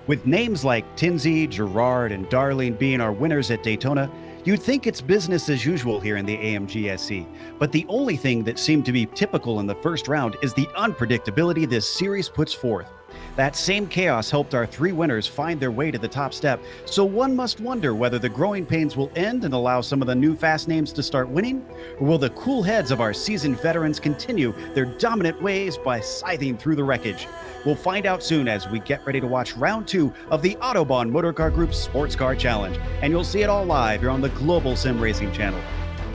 With names like Tinsey, Gerard, and Darling being our winners at Daytona, you'd think it's business as usual here in the AMGSC. But the only thing that seemed to be typical in the first round is the unpredictability this series puts forth. That same chaos helped our three winners find their way to the top step, so one must wonder whether the growing pains will end and allow some of the new fast names to start winning, or will the cool heads of our seasoned veterans continue their dominant ways by scything through the wreckage? We'll find out soon as we get ready to watch round 2 of the Autobahn Motorcar Group's Sports Car Challenge, and you'll see it all live here on the Global SimRacing Channel.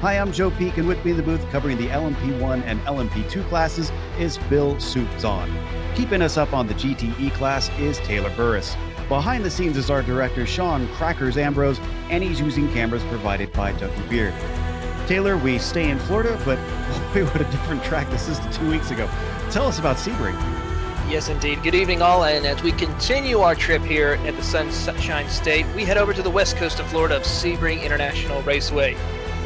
Hi, I'm Joe Peak, and with me in the booth covering the LMP1 and LMP2 classes is Bill Soupzon. Keeping us up on the GTE class is Taylor Burris. Behind the scenes is our director, Sean Crackers Ambrose, and he's using cameras provided by Ducky Beard. Taylor, we stay in Florida, but boy, what a different track this is to 2 weeks ago. Tell us about Sebring. Yes, indeed. Good evening, all. And as we continue our trip here at the Sunshine State, we head over to the west coast of Florida of Sebring International Raceway.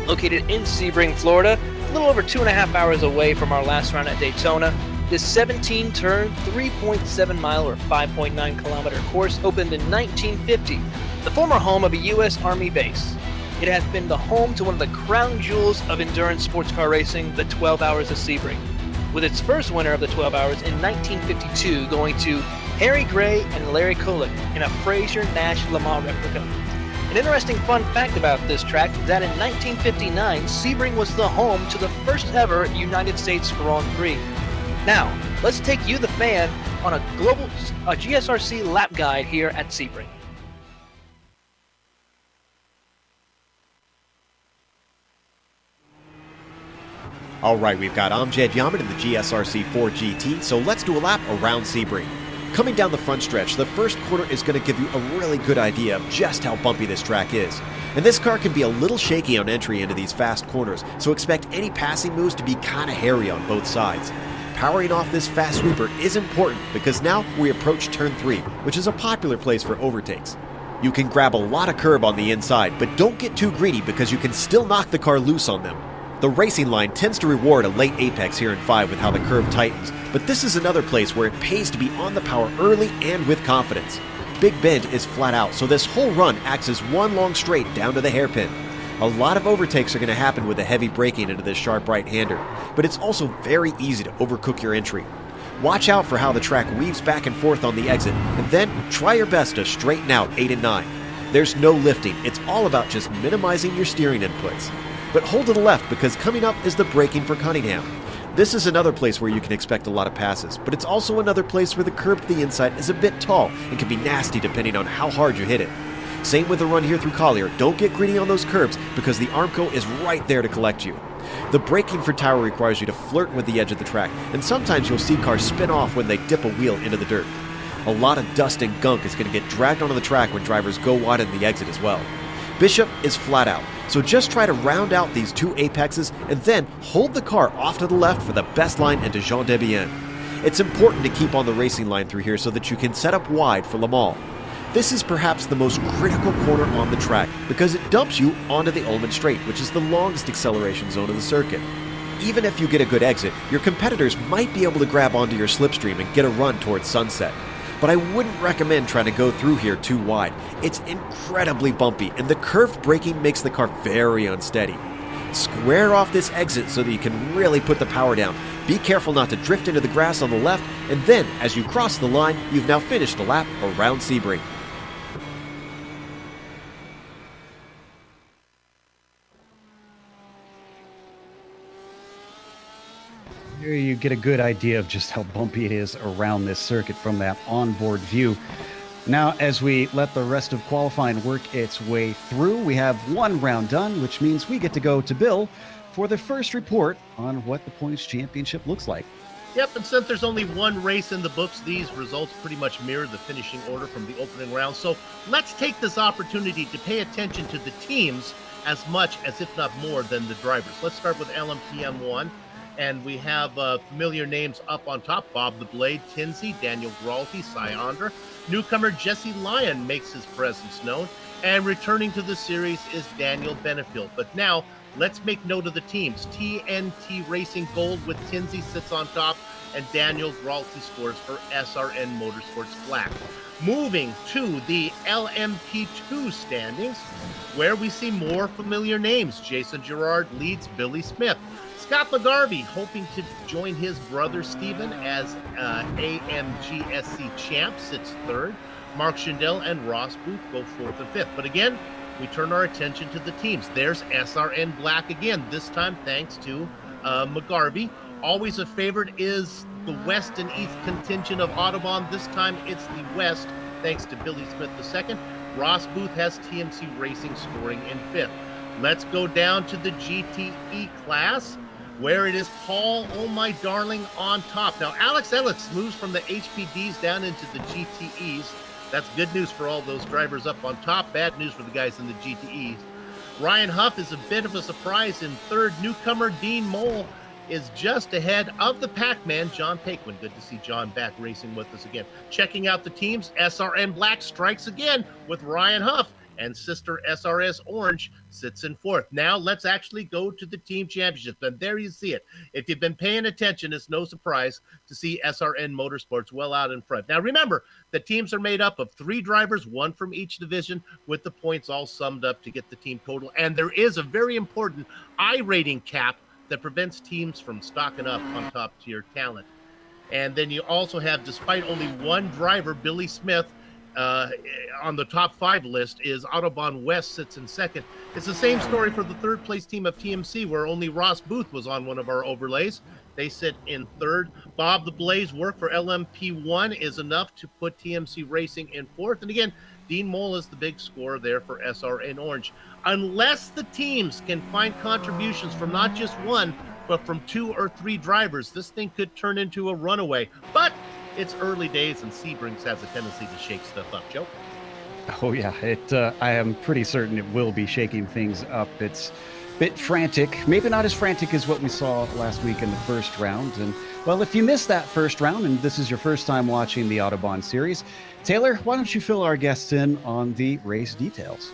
Located in Sebring, Florida, a little over 2.5 hours away from our last round at Daytona, this 17-turn, 3.7-mile or 5.9-kilometer course opened in 1950, the former home of a U.S. Army base. It has been the home to one of the crown jewels of endurance sports car racing, the 12 Hours of Sebring, with its first winner of the 12 Hours in 1952 going to Harry Gray and Larry Kolek in a Fraser-Nash Le Mans replica. An interesting fun fact about this track is that in 1959, Sebring was the home to the first ever United States Grand Prix. Now, let's take you, the fan, on a GSRC lap guide here at Sebring. All right, we've got Amjad Yaman in the GSRC 4 GT, so let's do a lap around Sebring. Coming down the front stretch, the first quarter is going to give you a really good idea of just how bumpy this track is. And this car can be a little shaky on entry into these fast corners, so expect any passing moves to be kind of hairy on both sides. Powering off this fast sweeper is important because now we approach turn 3, which is a popular place for overtakes. You can grab a lot of curb on the inside, but don't get too greedy because you can still knock the car loose on them. The racing line tends to reward a late apex here in 5 with how the curve tightens, but this is another place where it pays to be on the power early and with confidence. Big Bend is flat out, so this whole run acts as one long straight down to the hairpin. A lot of overtakes are going to happen with the heavy braking into this sharp right-hander, but it's also very easy to overcook your entry. Watch out for how the track weaves back and forth on the exit, and then try your best to straighten out 8 and 9. There's no lifting, it's all about just minimizing your steering inputs. But hold to the left because coming up is the braking for Cunningham. This is another place where you can expect a lot of passes, but it's also another place where the curb to the inside is a bit tall and can be nasty depending on how hard you hit it. Same with the run here through Collier. Don't get greedy on those curbs because the Armco is right there to collect you. The braking for Tower requires you to flirt with the edge of the track, and sometimes you'll see cars spin off when they dip a wheel into the dirt. A lot of dust and gunk is going to get dragged onto the track when drivers go wide in the exit as well. Bishop is flat out, so just try to round out these 2 apexes and then hold the car off to the left for the best line into Jean Debienne. It's important to keep on the racing line through here so that you can set up wide for Le Mans. This is perhaps the most critical corner on the track because it dumps you onto the Ullman Straight, which is the longest acceleration zone of the circuit. Even if you get a good exit, your competitors might be able to grab onto your slipstream and get a run towards sunset. But I wouldn't recommend trying to go through here too wide. It's incredibly bumpy, and the curved braking makes the car very unsteady. Square off this exit so that you can really put the power down. Be careful not to drift into the grass on the left, and then, as you cross the line, you've now finished a lap around Sebring. Here you get a good idea of just how bumpy it is around this circuit from that onboard view. Now, as we let the rest of qualifying work its way through, we have one round done, which means we get to go to Bill for the first report on what the points championship looks like. Yep, and since there's only one race in the books, these results pretty much mirror the finishing order from the opening round. So let's take this opportunity to pay attention to the teams as much as, if not more, than the drivers. Let's start with LMPM1. And we have familiar names up on top. Bob the Blade, Tinsey, Daniel Gralty, Syandra. Newcomer Jesse Lyon makes his presence known. And returning to the series is Daniel Benefield. But now, let's make note of the teams. TNT Racing Gold with Tinsey sits on top, and Daniel Gralty scores for SRN Motorsports Black. Moving to the LMP2 standings, where we see more familiar names. Jason Gerard leads Billy Smith. Scott McGarvey hoping to join his brother Steven as AMGSC champ, sits third. Mark Schindel and Ross Booth go fourth and fifth. But again, we turn our attention to the teams. There's SRN Black again, this time thanks to McGarvey. Always a favorite is the West and East contingent of Autobahn. This time it's the West, thanks to Billy Smith II. Ross Booth has TMC Racing scoring in fifth. Let's go down to the GTE class, where it is Paul, oh my darling, on top. Now, Alex Ellis moves from the HPDs down into the GTEs. That's good news for all those drivers up on top. Bad news for the guys in the GTEs. Ryan Huff is a bit of a surprise in third. Newcomer Dean Mole is just ahead of the Pac-Man, John Paquin. Good to see John back racing with us again. Checking out the teams, SRN Black strikes again with Ryan Huff, and sister SRS Orange sits in fourth. Now let's actually go to the team championships. And there you see it. If you've been paying attention, it's no surprise to see SRN Motorsports well out in front. Now remember, the teams are made up of 3 drivers, 1 from each division, with the points all summed up to get the team total. And there is a very important I-rating cap that prevents teams from stocking up on top tier talent. And then you also have, despite only 1 driver, Billy Smith, on the top 5 list is Autobahn West sits in second. It's the same story for the third place team of TMC, where only Ross Booth was on one of our overlays. They sit in third. Bob the Blaze work for LMP1 is enough to put TMC Racing in fourth. And again, Dean Mole is the big scorer there for SRN Orange. Unless the teams can find contributions from not just 1, but from 2 or 3 drivers, this thing could turn into a runaway. But it's early days, and Sebring has a tendency to shake stuff up. Joe? Oh, yeah. I am pretty certain it will be shaking things up. It's a bit frantic. Maybe not as frantic as what we saw last week in the first round. And, well, if you missed that first round, and this is your first time watching the Autobahn series, Taylor, why don't you fill our guests in on the race details?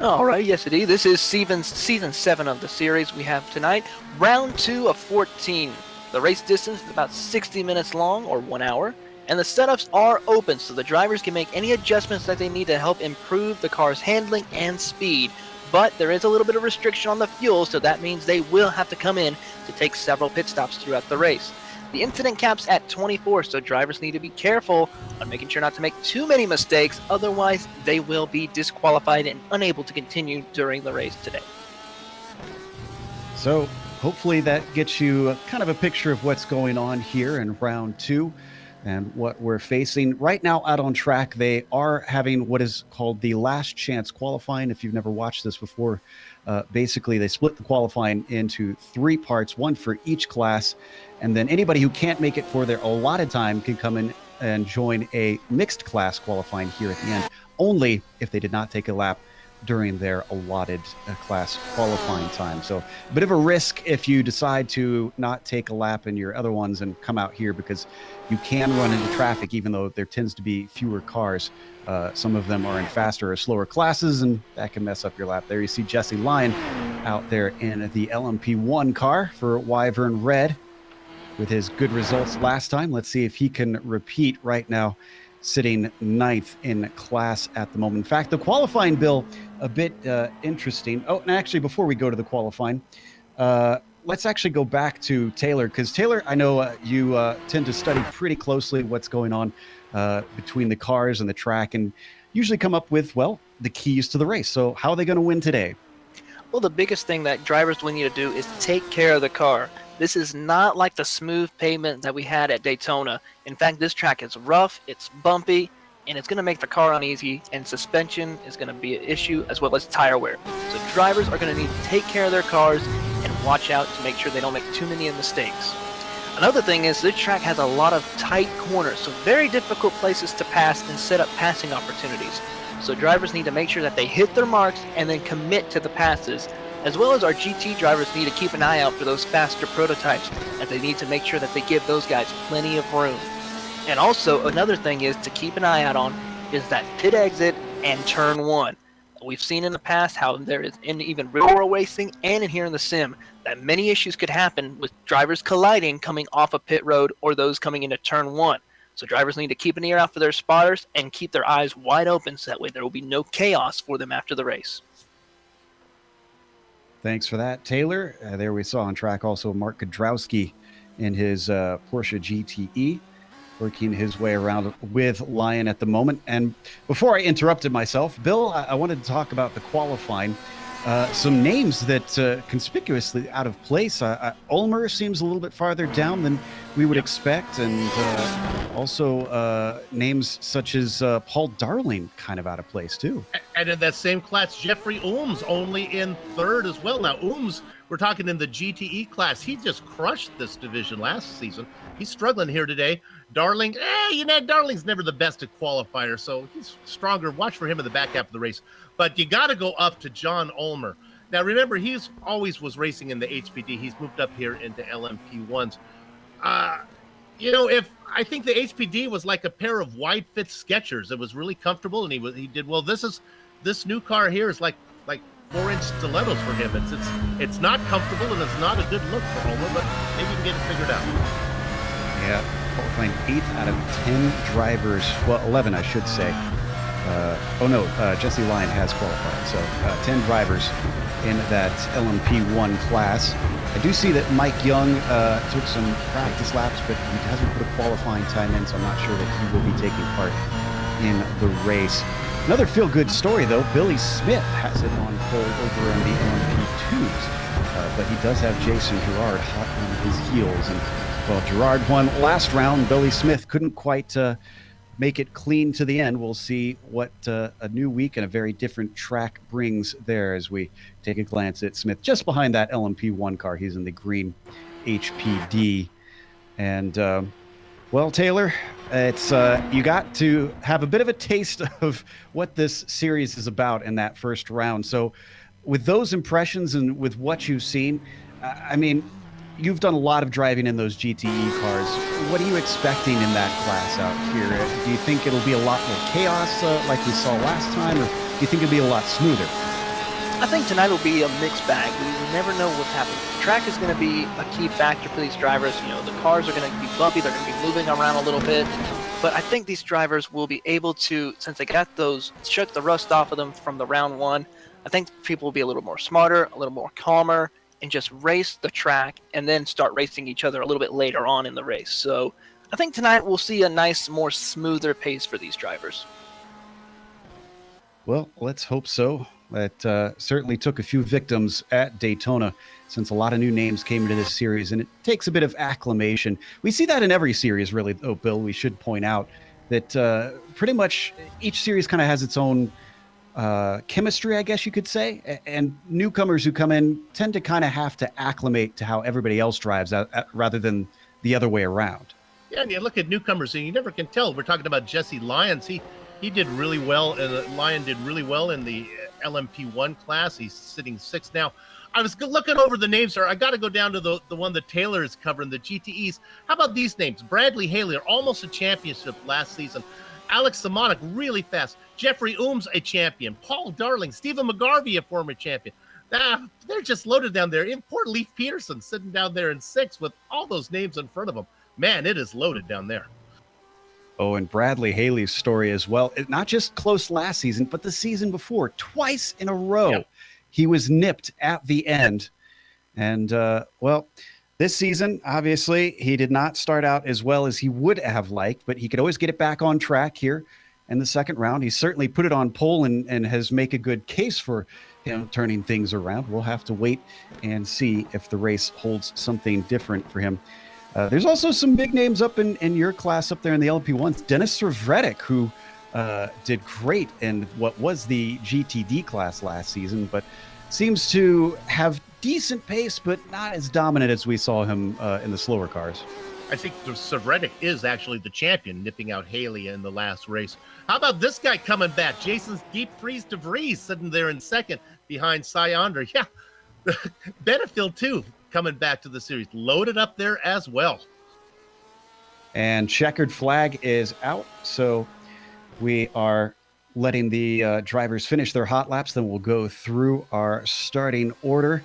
All right, yes, indeed. This is season 7 of the series we have tonight. Round 2 of 14. The race distance is about 60 minutes long, or 1 hour, and the setups are open so the drivers can make any adjustments that they need to help improve the car's handling and speed. But there is a little bit of restriction on the fuel, so that means they will have to come in to take several pit stops throughout the race. The incident cap's at 24, so drivers need to be careful on making sure not to make too many mistakes, otherwise they will be disqualified and unable to continue during the race today. So hopefully that gets you kind of a picture of what's going on here in round 2 and what we're facing. Right now out on track, they are having what is called the last chance qualifying. If you've never watched this before, basically they split the qualifying into 3 parts, 1 for each class. And then anybody who can't make it for their allotted time can come in and join a mixed class qualifying here at the end, only if they did not take a lap during their allotted class qualifying time. So a bit of a risk if you decide to not take a lap in your other ones and come out here, because you can run into traffic, even though there tends to be fewer cars. Some of them are in faster or slower classes, and that can mess up your lap. There you see Jesse Lyon out there in the LMP1 car for Wyvern Red with his good results last time. Let's see if he can repeat right now, sitting ninth in class at the moment. In fact, the qualifying, Bill, a bit interesting. Oh, and actually, before we go to the qualifying, let's actually go back to Taylor, because Taylor, I know you tend to study pretty closely what's going on between the cars and the track, and usually come up with, well, the keys to the race. So how are they going to win today? Well, the biggest thing that drivers will need to do is take care of the car. This is not like the smooth pavement that we had at Daytona. In fact, this track is rough, it's bumpy, and it's going to make the car uneasy, and suspension is going to be an issue, as well as tire wear. So drivers are going to need to take care of their cars and watch out to make sure they don't make too many mistakes. Another thing is this track has a lot of tight corners, so very difficult places to pass and set up passing opportunities. So drivers need to make sure that they hit their marks and then commit to the passes, as well as our GT drivers need to keep an eye out for those faster prototypes, and they need to make sure that they give those guys plenty of room. And also, another thing is to keep an eye out on is that pit exit and turn one. We've seen in the past how there is in even real world racing and in here in the sim that many issues could happen with drivers colliding coming off a pit road or those coming into turn one. So drivers need to keep an ear out for their spotters and keep their eyes wide open, so that way there will be no chaos for them after the race. Thanks for that, Taylor. There we saw on track also Mark Kudrowski in his Porsche GTE, working his way around with Lyon at the moment. And before I interrupted myself, Bill, I wanted to talk about the qualifying. Some names that conspicuously out of place. Ulmer seems a little bit farther down than we would expect, and also names such as Paul Darling kind of out of place too. And in that same class, Jeffrey Ooms only in third as well. Now, Ooms, we're talking in the GTE class. He just crushed this division last season. He's struggling here today. Darling, Darling's never the best at qualifier, so he's stronger. Watch for him in the back half of the race. But you got to go up to John Ulmer. Now, remember, he's always was racing in the HPD. He's moved up here into LMP1s. If I think the HPD was like a pair of wide fit Skechers, it was really comfortable, and he did well. This new car here is like 4-inch stilettos for him. It's not comfortable, and it's not a good look for Ulmer, but maybe you can get it figured out. Yeah, qualifying 8th out of 10 drivers. Well, 11, I should say. Jesse Lyon has qualified. So 10 drivers in that LMP1 class. I do see that Mike Young took some practice laps, but he hasn't put a qualifying time in, so I'm not sure that he will be taking part in the race. Another feel-good story, though. Billy Smith has it on pole over in the LMP2s, but he does have Jason Girard hot on his heels. And, well, Girard won last round. Billy Smith couldn't quite make it clean to the end. We'll see what a new week and a very different track brings there as we take a glance at Smith. Just behind that LMP1 car, he's in the green HPD. And, well, Taylor, it's you got to have a bit of a taste of what this series is about in that first round. So with those impressions and with what you've seen, I mean, you've done a lot of driving in those GTE cars. What are you expecting in that class out here? Do you think it'll be a lot more chaos like we saw last time, or do you think it'll be a lot smoother? I think tonight will be a mixed bag. We never know what's happening. The track is going to be a key factor for these drivers. The cars are going to be bumpy. They're going to be moving around a little bit. But I think these drivers will be able to, since they got those, shook the rust off of them from the round one, I think people will be a little more smarter, a little more calmer, and just race the track and then start racing each other a little bit later on in the race. So I think tonight we'll see a nice, more smoother pace for these drivers. Well, let's hope so. It certainly took a few victims at Daytona, since a lot of new names came into this series, and it takes a bit of acclimation. We see that in every series, really, though, Bill. We should point out that pretty much each series kind of has its own chemistry, I guess you could say, and newcomers who come in tend to kind of have to acclimate to how everybody else drives rather than the other way around. Yeah, and you look at newcomers and you never can tell. We're talking about Jesse Lyons. He did really well, and Lyon did really well in the LMP1 class. He's sitting 6th now. I was looking over the names here. I got to go down to the one that Taylor is covering, the GTEs. How about these names? Bradley Haley, almost a championship last season. Alex Simonic, really fast. Jeffrey Ooms, a champion. Paul Darling, Stephen McGarvey, a former champion. They're just loaded down there. And poor Leif Peterson sitting down there in 6th with all those names in front of him. Man, it is loaded down there. Oh, and Bradley Haley's story as well. Not just close last season, but the season before. Twice in a row, Yep. He was nipped at the end. And, this season, obviously, he did not start out as well as he would have liked, but he could always get it back on track here in the second round. He certainly put it on pole and has made a good case for turning things around. We'll have to wait and see if the race holds something different for him. There's also some big names up in your class up there in the LP1s. Dennis Servretic, who did great in what was the GTD class last season, but seems to have decent pace, but not as dominant as we saw him in the slower cars. I think Servretic is actually the champion, nipping out Haley in the last race. How about this guy coming back? Jason's Deep Freeze DeVries sitting there in 2nd behind Cy Onder. Yeah, Benefield too coming back to the series, loaded up there as well. And checkered flag is out, so we are letting the drivers finish their hot laps. Then we'll go through our starting order.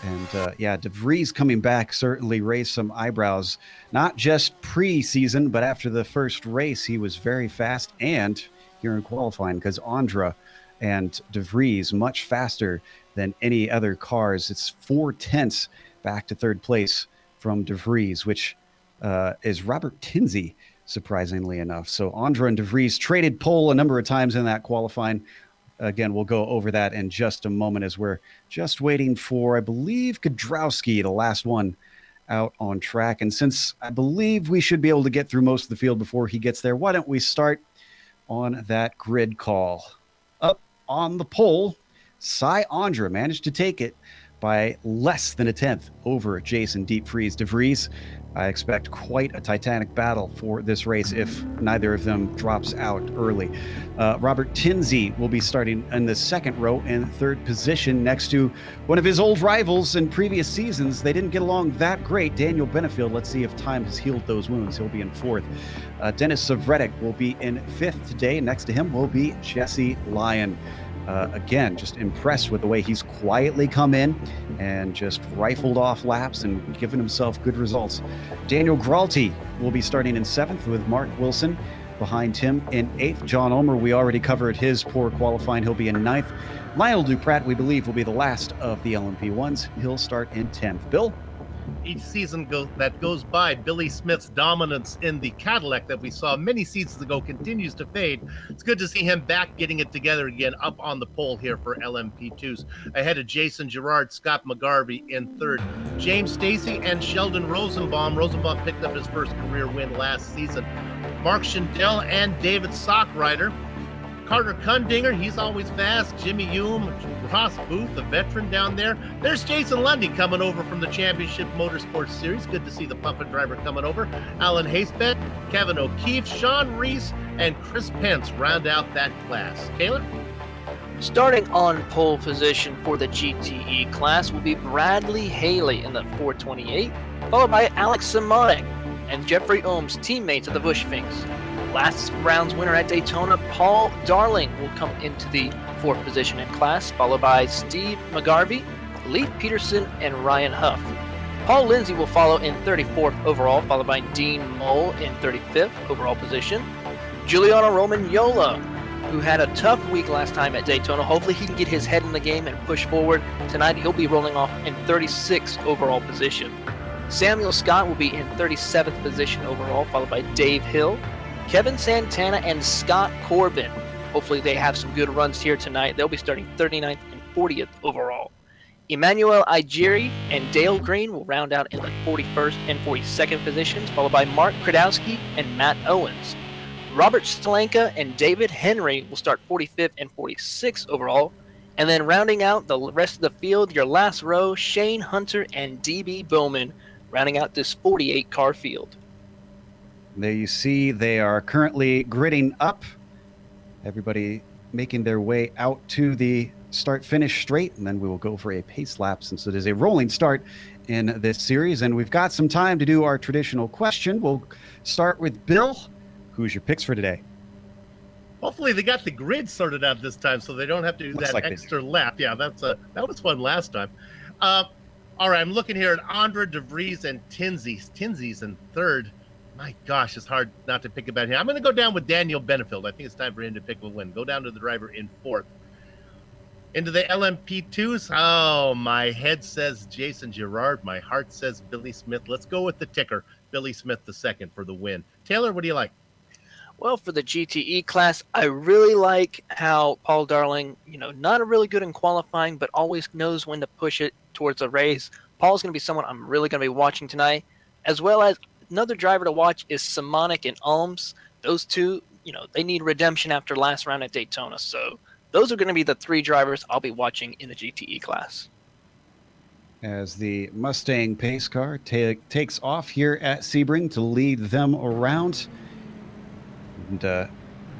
And DeVries coming back certainly raised some eyebrows, not just pre-season, but after the first race, he was very fast, and here in qualifying, because Andra and DeVries much faster than any other cars. It's 4/10 back to third place from DeVries, which is Robert Tinsey, surprisingly enough. So Andra and DeVries traded pole a number of times in that qualifying. Again, we'll go over that in just a moment as we're just waiting for, I believe, Kudrowski, the last one out on track. And since I believe we should be able to get through most of the field before he gets there, why don't we start on that grid call? Up on the pole, Cy Andra managed to take it by less than a tenth over Jason Deep Freeze DeVries. I expect quite a titanic battle for this race if neither of them drops out early. Robert Tinsey will be starting in the second row in third position next to one of his old rivals in previous seasons. They didn't get along that great, Daniel Benefield. Let's see if time has healed those wounds. He'll be in fourth. Dennis Servretic will be in fifth today. Next to him will be Jesse Lyon. Again, just impressed with the way he's quietly come in and just rifled off laps and given himself good results. Daniel Gralty will be starting in seventh with Mark Wilson behind him in eighth. John Ulmer, we already covered his poor qualifying. He'll be in ninth. Lionel Duprat, we believe, will be the last of the LMP1s. He'll start in 10th. Bill? Each season that goes by, Billy Smith's dominance in the Cadillac that we saw many seasons ago continues to fade. It's good to see him back getting it together again up on the pole here for LMP2s. Ahead of Jason Girard, Scott McGarvey in third. James Stacy and Sheldon Rosenbaum. Rosenbaum picked up his first career win last season. Mark Schindel and David Sockrider. Carter Kundinger, he's always fast. Jimmy Hume, Ross Booth, the veteran down there. There's Jason Lundy coming over from the Championship Motorsports Series. Good to see the Puffin driver coming over. Alan Haysbett, Kevin O'Keefe, Sean Reese, and Chris Pence round out that class. Taylor? Starting on pole position for the GTE class will be Bradley Haley in the 428, followed by Alex Simonic and Jeffrey Ohms, teammates of the Bushfinks. Last round's winner at Daytona, Paul Darling, will come into the fourth position in class, followed by Steve McGarvey, Leif Peterson, and Ryan Huff. Paul Lindsay will follow in 34th overall, followed by Dean Moll in 35th overall position. Giuliano Romagnola, who had a tough week last time at Daytona. Hopefully he can get his head in the game and push forward. Tonight he'll be rolling off in 36th overall position. Samuel Scott will be in 37th position overall, followed by Dave Hill, Kevin Santana, and Scott Corbin. Hopefully they have some good runs here tonight. They'll be starting 39th and 40th overall. Emmanuel Igiri and Dale Green will round out in the 41st and 42nd positions, followed by Mark Kradowski and Matt Owens. Robert Stalenka and David Henry will start 45th and 46th overall. And then rounding out the rest of the field, your last row, Shane Hunter and DB Bowman, rounding out this 48-car field. There you see they are currently gridding up. Everybody making their way out to the start finish straight, and then we will go for a pace lap since it is a rolling start in this series. And we've got some time to do our traditional question. We'll start with Bill. Who's your picks for today? Hopefully they got the grid sorted out this time so they don't have to do that extra lap. Yeah, that was fun last time. All right, I'm looking here at Andre De Vries and Tinsley's. Tinsley's in third. My gosh, it's hard not to pick about him. I'm going to go down with Daniel Benefield. I think it's time for him to pick a win. Go down to the driver in fourth. Into the LMP2s. Oh, my head says Jason Girard. My heart says Billy Smith. Let's go with the ticker. Billy Smith the second for the win. Taylor, what do you like? Well, for the GTE class, I really like how Paul Darling, not really good in qualifying, but always knows when to push it towards a race. Paul's going to be someone I'm really going to be watching tonight, as well as another driver to watch is Simonic and Ulms. Those two, they need redemption after last round at Daytona. So those are going to be the three drivers I'll be watching in the GTE class. As the Mustang pace car takes off here at Sebring to lead them around. And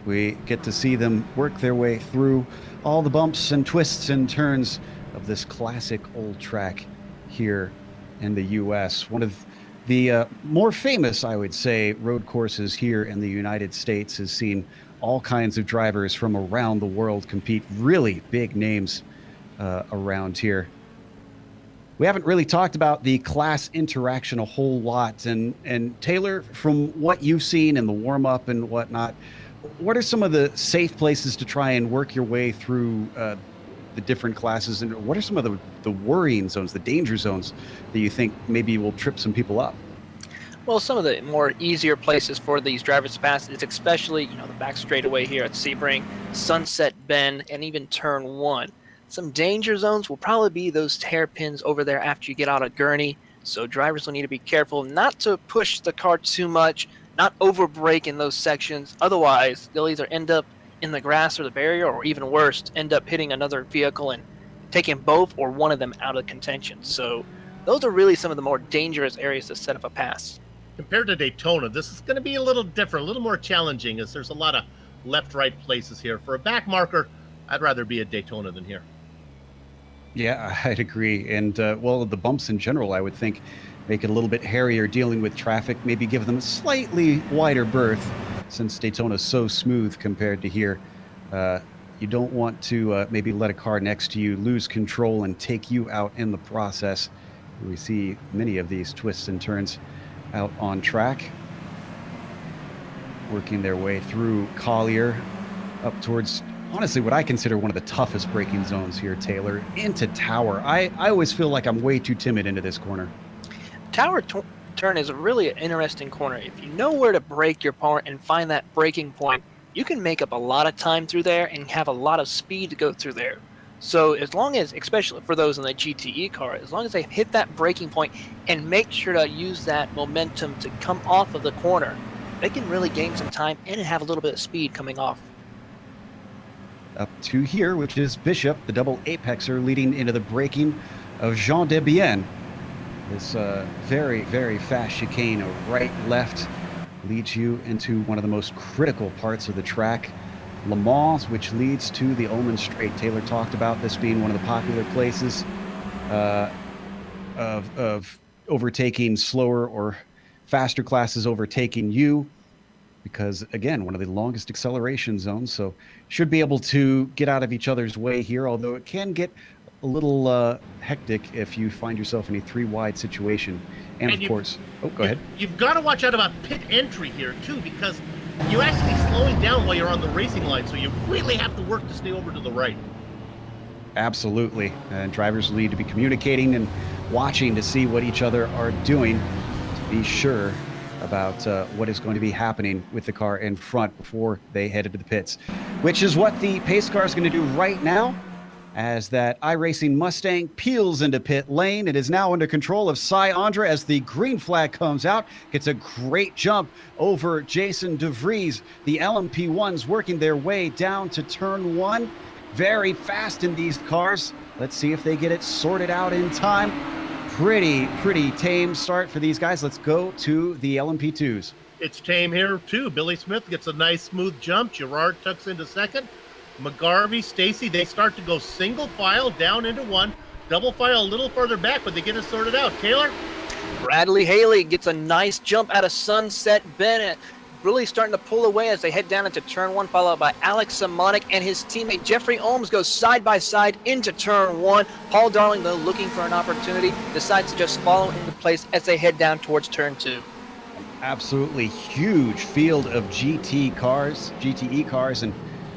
we get to see them work their way through all the bumps and twists and turns of this classic old track here in the U.S. One of the more famous, I would say, road courses here in the United States has seen all kinds of drivers from around the world compete. Really big names around here. We haven't really talked about the class interaction a whole lot. And Taylor, from what you've seen in the warm-up and whatnot, what are some of the safe places to try and work your way through the different classes? And what are some of the worrying zones, the danger zones that you think maybe will trip some people up? Well, some of the more easier places for these drivers to pass is especially, the back straightaway here at Sebring, Sunset Bend, and even Turn 1. Some danger zones will probably be those hairpins over there after you get out of Gurney. So drivers will need to be careful not to push the car too much, not over brake in those sections. Otherwise, they'll either end up in the grass or the barrier, or even worse, end up hitting another vehicle and taking both or one of them out of contention. So those are really some of the more dangerous areas to set up a pass. Compared to Daytona, this is going to be a little different, a little more challenging, as there's a lot of left-right places here. For a back marker, I'd rather be at Daytona than here. Yeah, I'd agree. And, well, the bumps in general, I would think, make it a little bit hairier dealing with traffic, maybe give them a slightly wider berth since Daytona's so smooth compared to here. You don't want to maybe let a car next to you lose control and take you out in the process. We see many of these twists and turns out on track, working their way through Collier up towards, honestly, what I consider one of the toughest braking zones here, Taylor, into Tower. I always feel like I'm way too timid into this corner. Tower turn is really an interesting corner. If you know where to brake your car and find that braking point, you can make up a lot of time through there and have a lot of speed to go through there. So as long as, especially for those in the GTE car, as long as they hit that braking point and make sure to use that momentum to come off of the corner, they can really gain some time and have a little bit of speed coming off. Up to here, which is Bishop, the double apexer, leading into the braking of Jean Debienne. This very, very fast chicane, a right-left, leads you into one of the most critical parts of the track, Le Mans, which leads to the Ullman Straight. Taylor talked about this being one of the popular places of overtaking slower or faster classes overtaking you, because, again, one of the longest acceleration zones, so should be able to get out of each other's way here, although it can get a little hectic if you find yourself in a three-wide situation. And of course, go ahead. You've got to watch out about pit entry here, too, because you're actually slowing down while you're on the racing line, so you really have to work to stay over to the right. Absolutely. And drivers need to be communicating and watching to see what each other are doing to be sure about what is going to be happening with the car in front before they head into the pits, which is what the pace car is going to do right now. As that iRacing Mustang peels into pit lane, it is now under control of Cy Andre as the green flag comes out. Gets a great jump over Jason De Vries. The LMP1s working their way down to turn 1. Very fast in these cars. Let's see if they get it sorted out in time. Pretty tame start for these guys. Let's go to the LMP2s. It's tame here, too. Billy Smith gets a nice smooth jump. Girard tucks into second. McGarvey, Stacy, they start to go single file down into one, double file a little further back, but they get it sorted out. Taylor? Bradley Haley gets a nice jump out of Sunset Bennett. Really starting to pull away as they head down into turn one, followed by Alex Simonic and his teammate Jeffrey Ohms goes side by side into turn one. Paul Darling, though, looking for an opportunity, decides to just follow into place as they head down towards turn two. Absolutely huge field of GTE cars, and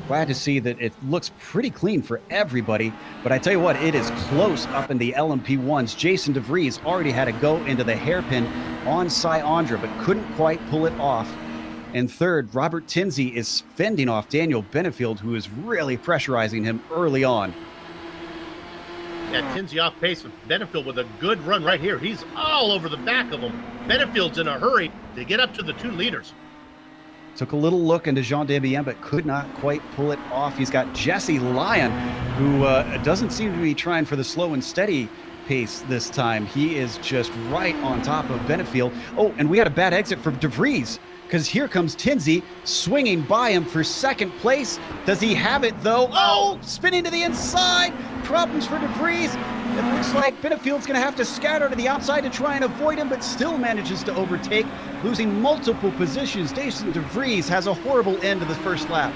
glad to see that it looks pretty clean for everybody. But I tell you what, it is close up in the LMP1s. Jason DeVries already had to go into the hairpin on Syandra, but couldn't quite pull it off. And third, Robert Tinsey is fending off Daniel Benefield, who is really pressurizing him early on. Yeah, Tinsey off pace with Benefield with a good run right here. He's all over the back of him. Benefield's in a hurry to get up to the 2 leaders. Took a little look into Jean Debian, but could not quite pull it off. He's got Jesse Lyon, who doesn't seem to be trying for the slow and steady pace this time. He is just right on top of Benefield. Oh, and we had a bad exit from DeVries, because here comes Tinsey swinging by him for second place. Does he have it, though? Oh, spinning to the inside. Problems for DeVries. It looks like Benefield's going to have to scatter to the outside to try and avoid him, but still manages to overtake, losing multiple positions. Jason DeVries has a horrible end to the first lap.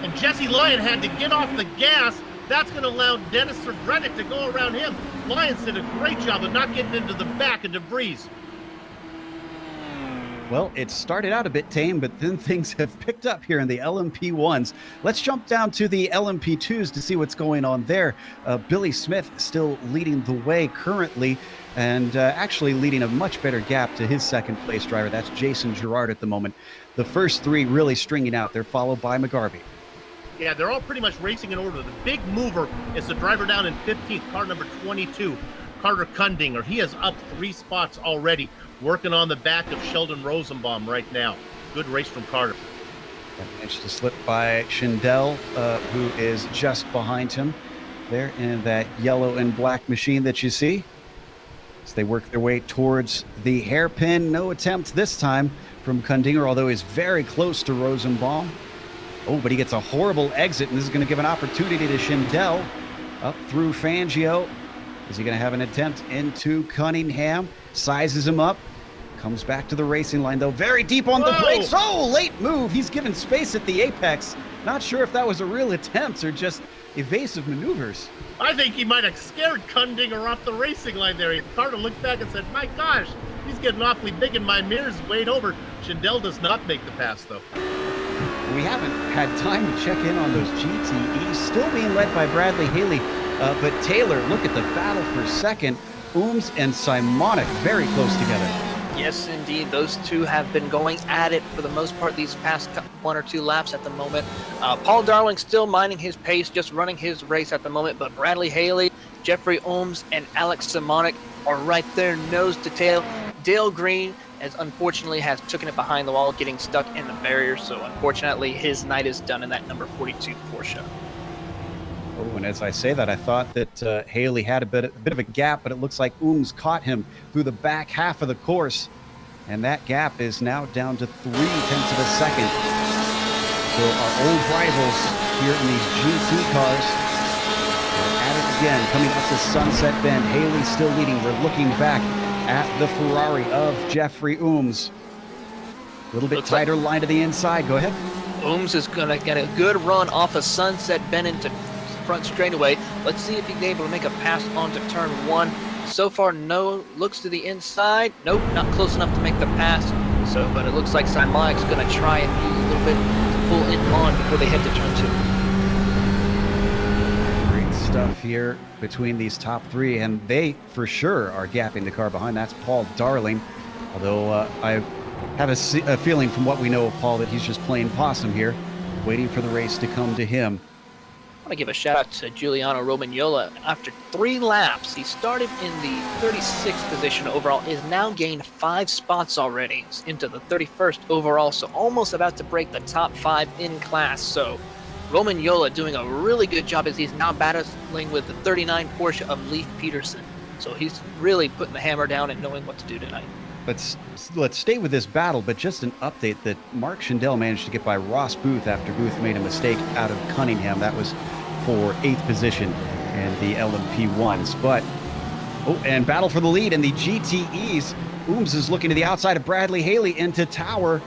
And Jesse Lyon had to get off the gas. That's going to allow Dennis Serbrenic to go around him. Lyons did a great job of not getting into the back of DeVries. Well, it started out a bit tame, but then things have picked up here in the LMP1s. Let's jump down to the LMP2s to see what's going on there. Billy Smith still leading the way currently, and actually leading a much better gap to his second place driver. That's Jason Girard at the moment. The first 3 really stringing out. They're followed by McGarvey. Yeah, they're all pretty much racing in order. The big mover is the driver down in 15th, car number 22, Carter Kundinger. He is up 3 spots already, working on the back of Sheldon Rosenbaum right now. Good race from Carter. Managed to slip by Schindel, who is just behind him there in that yellow and black machine that you see. As they work their way towards the hairpin. No attempt this time from Kundinger, although he's very close to Rosenbaum. Oh, but he gets a horrible exit, and this is going to give an opportunity to Schindel up through Fangio. Is he going to have an attempt into Cunningham? Sizes him up. Comes back to the racing line, though. Very deep on the brakes. Oh, late move. He's given space at the apex. Not sure if that was a real attempt or just evasive maneuvers. I think he might have scared Kundinger off the racing line there. Carter looked back and said, my gosh, he's getting awfully big in my mirrors. Wait over. Schindel does not make the pass, though. We haven't had time to check in on those GTEs. Still being led by Bradley Haley. But Taylor, look at the battle for second. Ooms and Simonic very close together. Yes, indeed. Those two have been going at it for the most part these past 1 or 2 laps at the moment. Paul Darling still minding his pace, just running his race at the moment. But Bradley Haley, Jeffrey Ohms, and Alex Simonic are right there nose to tail. Dale Green, as unfortunately, has taken it behind the wall, getting stuck in the barrier. So unfortunately, his night is done in that number 42 Porsche. Oh, and as I say that, I thought that Haley had a bit of a gap, but it looks like Ooms caught him through the back half of the course. And that gap is now down to 0.3 seconds. So our old rivals here in these GT cars are at it again, coming up to Sunset Bend. Haley still leading. We're looking back at the Ferrari of Jeffrey Ooms. A little bit Looks tighter line to the inside. Go ahead. Ooms is going to get a good run off of Sunset Bend into front straightaway. Let's see if he's able to make a pass onto turn 1. So far, no. Looks to the inside. Nope, not close enough to make the pass. So, but it looks like Simonic's going to try and use a little bit to pull in on before they head to turn 2. Great stuff here between these top 3, and they for sure are gapping the car behind. That's Paul Darling. Although I have a feeling from what we know of Paul that he's just playing possum here, waiting for the race to come to him. I want to give a shout out to Giuliano Romagnola. After 3 laps, he started in the 36th position overall, is now gained 5 spots already into the 31st overall, so almost about to break the top 5 in class. So Romagnola doing a really good job as he's now battling with the 39 Porsche of Leif Peterson. So he's really putting the hammer down and knowing what to do tonight. let's stay with this battle, but just an update that Mark Schindel managed to get by Ross Booth after Booth made a mistake out of Cunningham. That was for 8th position in the LMP1s. But, and battle for the lead in the GTEs. Ooms is looking to the outside of Bradley Haley into Tower.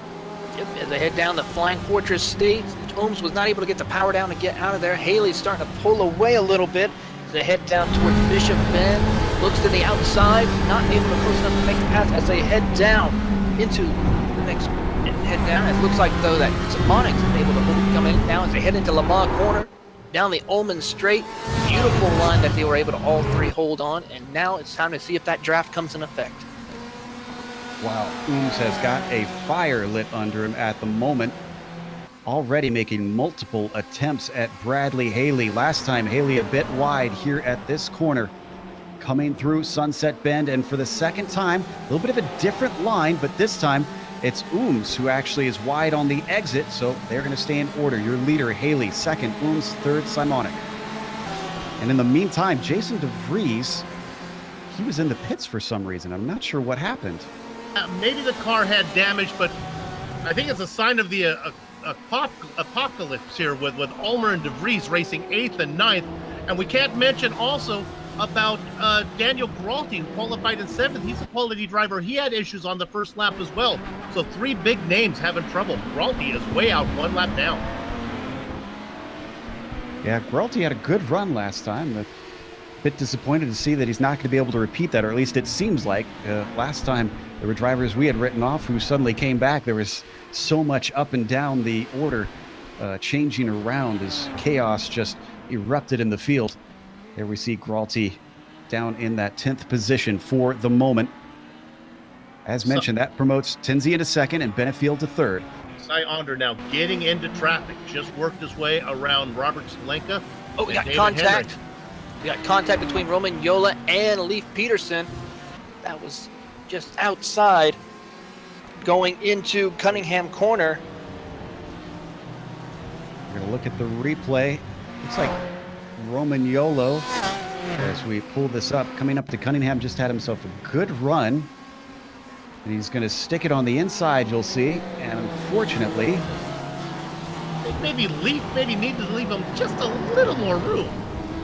Yep, as they head down the Flying Fortress State, Ooms was not able to get the power down and get out of there. Haley's starting to pull away a little bit as they head down towards Bishop Bend. Looks to the outside, not able to close enough to make the pass as they head down into the next head down. It looks like, though, that Simonix is able to come in now as they head into Lamar Corner, down the Ullman Straight. Beautiful line that they were able to all three hold on, and now it's time to see if that draft comes in effect. Wow, Ooms has got a fire lit under him at the moment, already making multiple attempts at Bradley Haley. Last time, Haley a bit wide here at this corner, coming through Sunset Bend, and for the second time, a little bit of a different line, but this time it's Ooms who actually is wide on the exit, so they're going to stay in order. Your leader, Haley, second, Ooms, third, Simonic. And in the meantime, Jason DeVries, he was in the pits for some reason. I'm not sure what happened. Maybe the car had damage, but I think it's a sign of the apocalypse here with Ulmer and DeVries racing 8th and 9th. And we can't mention also about Daniel Gralty, who qualified in 7th. He's a quality driver. He had issues on the first lap as well. So 3 big names having trouble. Gralty is way out, 1 lap down. Yeah, Gralty had a good run last time. A bit disappointed to see that he's not going to be able to repeat that, or at least it seems like. Last time there were drivers we had written off who suddenly came back. There was so much up and down the order, changing around as chaos just erupted in the field. There we see Gralty down in that 10th position for the moment. As mentioned, that promotes Tinsley into second and Benefield to third. Cy Onder now getting into traffic. Just worked his way around Robert Zelenka. Oh, we got contact. Henry. We got contact between Roman Yola and Leif Peterson. That was just outside, going into Cunningham Corner. We're going to look at the replay. Looks like Roman Yolo, as we pull this up, coming up to Cunningham, just had himself a good run. And he's going to stick it on the inside, you'll see. And unfortunately, I think maybe Leif needed to leave him just a little more room.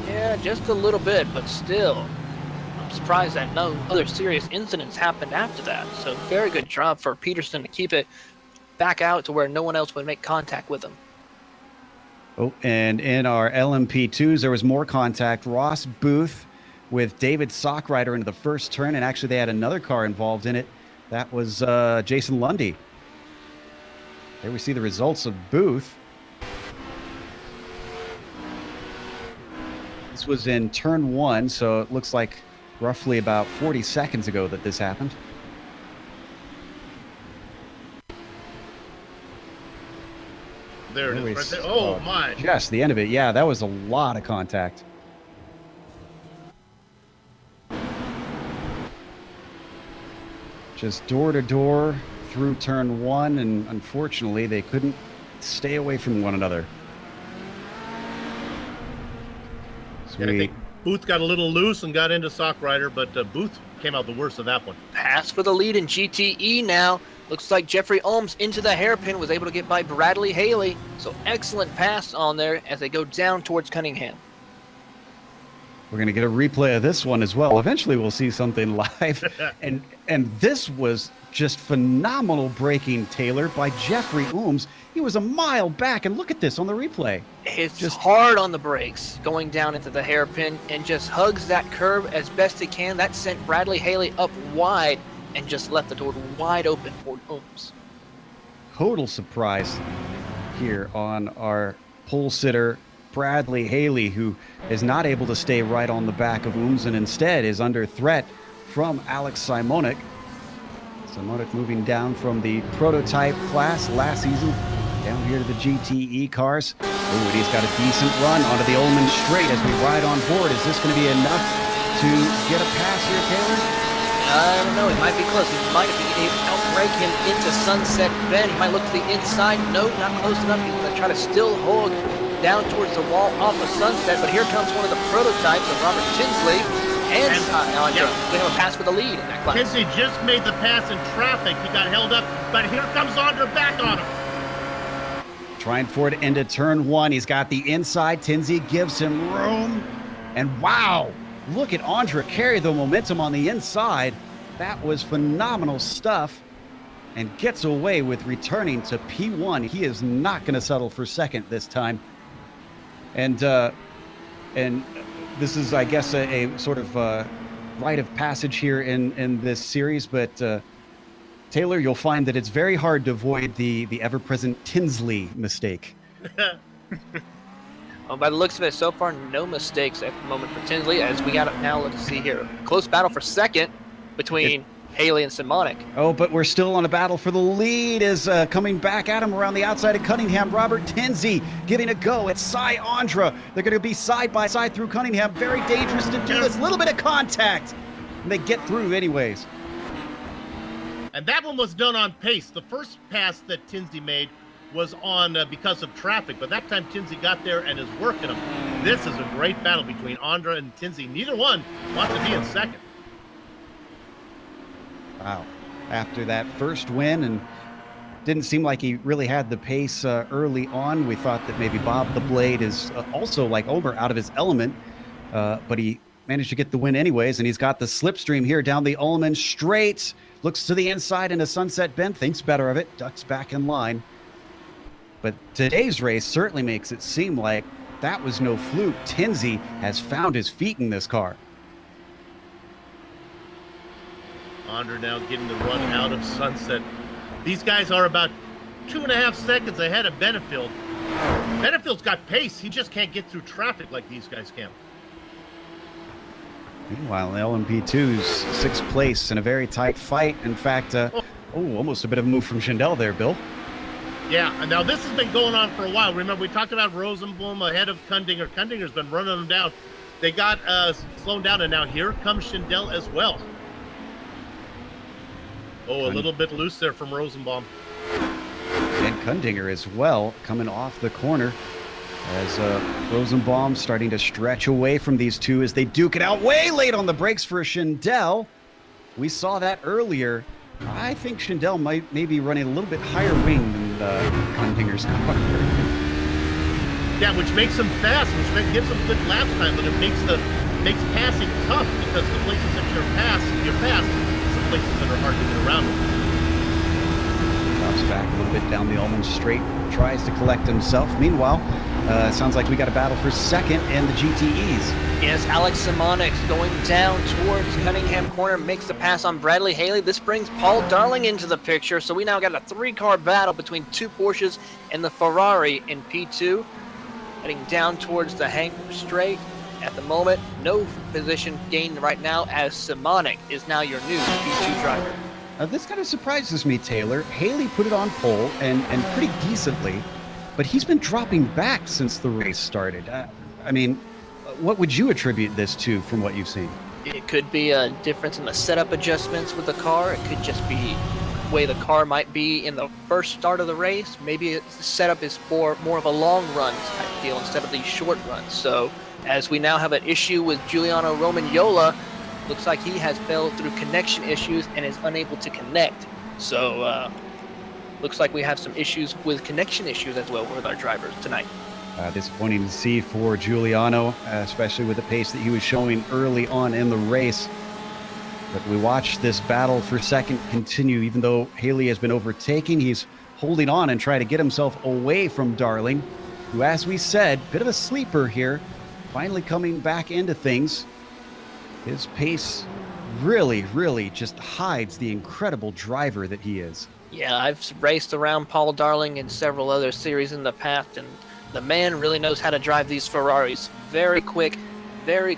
Yeah, just a little bit, but still, I'm surprised that no other serious incidents happened after that. So very good job for Peterson to keep it back out to where no one else would make contact with him. Oh, and in our LMP2s, there was more contact. Ross Booth with David Sockrider into the first turn, and actually they had another car involved in it. That was Jason Lundy. There we see the results of Booth. This was in turn 1, so it looks like roughly about 40 seconds ago that this happened. There it is, right there. Oh, my. Yes, the end of it. Yeah, that was a lot of contact. Just door to door through turn 1, and unfortunately, they couldn't stay away from one another. I think Booth got a little loose and got into Sockrider, but Booth came out the worst of that one. Pass for the lead in GTE now. Looks like Jeffrey Ohms into the hairpin, was able to get by Bradley Haley. So excellent pass on there as they go down towards Cunningham. We're going to get a replay of this one as well. Eventually we'll see something live. and this was just phenomenal braking, Taylor, by Jeffrey Ooms. He was a mile back, and look at this on the replay. It's just hard on the brakes going down into the hairpin and just hugs that curb as best he can. That sent Bradley Haley up wide and just left the door wide open for Ooms. Total surprise here on our pole sitter, Bradley Haley, who is not able to stay right on the back of Ooms and instead is under threat from Alex Simonic. Simonic moving down from the prototype class last season down here to the GTE cars. Oh, and he's got a decent run onto the Ullman Straight as we ride on board. Is this going to be enough to get a pass here, Taylor? I don't know. It might be close. He might be able to outbrake him into Sunset Bend. He might look to the inside. No, not close enough. He's going to try to still hold down towards the wall off of Sunset, but here comes one of the prototypes of Robert Tinsley And Andra giving him a pass for the lead in that class. Tinsey just made the pass in traffic. He got held up, but here comes Andra back on him. Trying for it into turn one. He's got the inside. Tinsey gives him room. And wow, look at Andra carry the momentum on the inside. That was phenomenal stuff. And gets away with returning to P1. He is not going to settle for second this time. And this is, I guess, a sort of rite of passage here in this series. But Taylor, you'll find that it's very hard to avoid the ever-present Tinsley mistake. By the looks of it, so far, no mistakes at the moment for Tinsley. As we got it now, let's see here. Close battle for second between Haley and Simonic. Oh, but we're still on a battle for the lead. Is coming back at him around the outside of Cunningham. Robert Tinsey giving a go at Cy Andra. They're going to be side by side through Cunningham. Very dangerous to do this. Little bit of contact. And they get through anyways. And that one was done on pace. The first pass that Tinsey made was on because of traffic, but that time Tinsey got there and is working him. This is a great battle between Andra and Tinsey. Neither one wants to be in second. Wow. After that first win, and didn't seem like he really had the pace early on. We thought that maybe Bob the Blade is also like Omer out of his element, but he managed to get the win anyways, and he's got the slipstream here down the Ullman straight. Looks to the inside into Sunset Bend, thinks better of it, ducks back in line. But today's race certainly makes it seem like that was no fluke. Tinsey has found his feet in this car. Andra now getting the run out of Sunset. These guys are about 2.5 seconds ahead of Benefield. Benefield's got pace. He just can't get through traffic like these guys can. Meanwhile, LMP2's sixth place in a very tight fight. In fact, almost a bit of a move from Schindel there, Bill. Yeah, and now this has been going on for a while. Remember, we talked about Rosenblum ahead of Kundinger. Kundinger's been running them down. They got slowed down, and now here comes Schindel as well. Oh, a little bit loose there from Rosenbaum. And Kundinger as well, coming off the corner. As Rosenbaum starting to stretch away from these two as they duke it out way late on the brakes for Schindel. We saw that earlier. I think Schindel might maybe running a little bit higher wing than Kundinger's car. Yeah, which makes him fast, which gives him good lap time, but it makes passing tough because the places that you're fast, some places that are hard to get around with. Drops back a little bit down the Ullman straight, tries to collect himself. Meanwhile, sounds like we got a battle for second and the GTEs. Yes, Alex Simonic going down towards Cunningham Corner, makes the pass on Bradley Haley. This brings Paul Darling into the picture, so we now got a three-car battle between two Porsches and the Ferrari in P2. Heading down towards the hangar straight. At the moment, no position gained right now, as Simonic is now your new P2 driver. This kind of surprises me, Taylor. Haley put it on pole and pretty decently, but he's been dropping back since the race started. I mean, what would you attribute this to from what you've seen? It could be a difference in the setup adjustments with the car. It could just be the way the car might be in the first start of the race. Maybe the setup is for more of a long run type deal instead of these short runs. So as we now have an issue with Giuliano Romagnola, looks like he has failed through connection issues and is unable to connect. So looks like we have some issues with connection issues as well with our drivers tonight. Disappointing to see for Giuliano, especially with the pace that he was showing early on in the race. But we watch this battle for second continue. Even though Haley has been overtaking, he's holding on and trying to get himself away from Darling, who, as we said, bit of a sleeper here, finally coming back into things. His pace really, really just hides the incredible driver that he is. Yeah, I've raced around Paul Darling in several other series in the past, and the man really knows how to drive these Ferraris. Very quick, very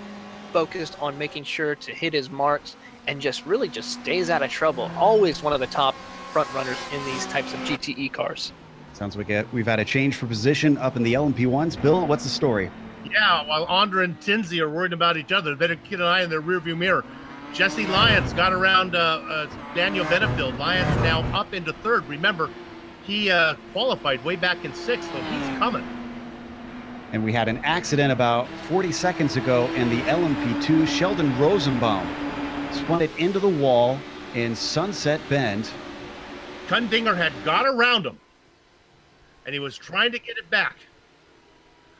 focused on making sure to hit his marks, and just stays out of trouble. Always one of the top front runners in these types of GTE cars. Sounds like we've had a change for position up in the LMP1s. Bill, what's the story? Yeah, while Andra and Tinsey are worried about each other, they better keep an eye in their rearview mirror. Jesse Lyons got around Daniel Benefield. Lyons now up into third. Remember, he qualified way back in sixth, so he's coming. And we had an accident about 40 seconds ago in the LMP2. Sheldon Rosenbaum spun it into the wall in Sunset Bend. Kundinger had got around him, and he was trying to get it back.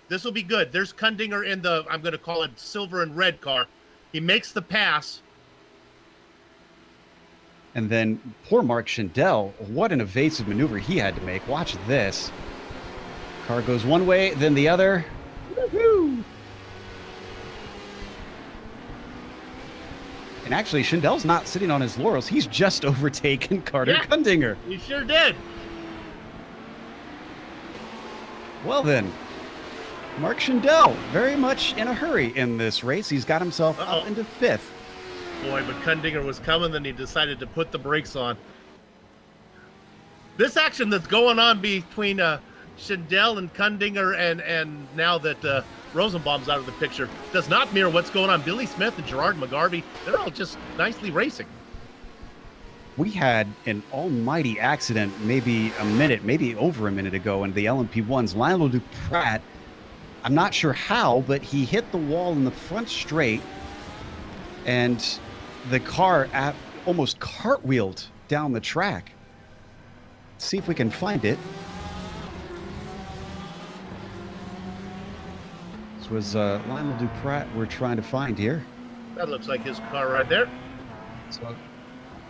This will be good. There's Kundinger in the, I'm going to call it silver and red car. He makes the pass. And then poor Mark Schindel, what an evasive maneuver he had to make. Watch this. Car goes one way, then the other. Woo-hoo! And actually, Schindel's not sitting on his laurels. He's just overtaken Carter Kundinger. He sure did. Well then, Mark Schindel very much in a hurry in this race. He's got himself up into 5th. Boy, but Kundinger was coming, then he decided to put the brakes on. This action that's going on between Schindel and Kundinger, and now that Rosenbaum's out of the picture, does not mirror what's going on. Billy Smith and Gerard McGarvey, they're all just nicely racing. We had an almighty accident maybe a minute, maybe over a minute ago in the LMP1's. Lionel Duprat, I'm not sure how, but he hit the wall in the front straight, and the car almost cartwheeled down the track. Let's see if we can find it. This was Lionel Duprat we're trying to find here. That looks like his car right there. So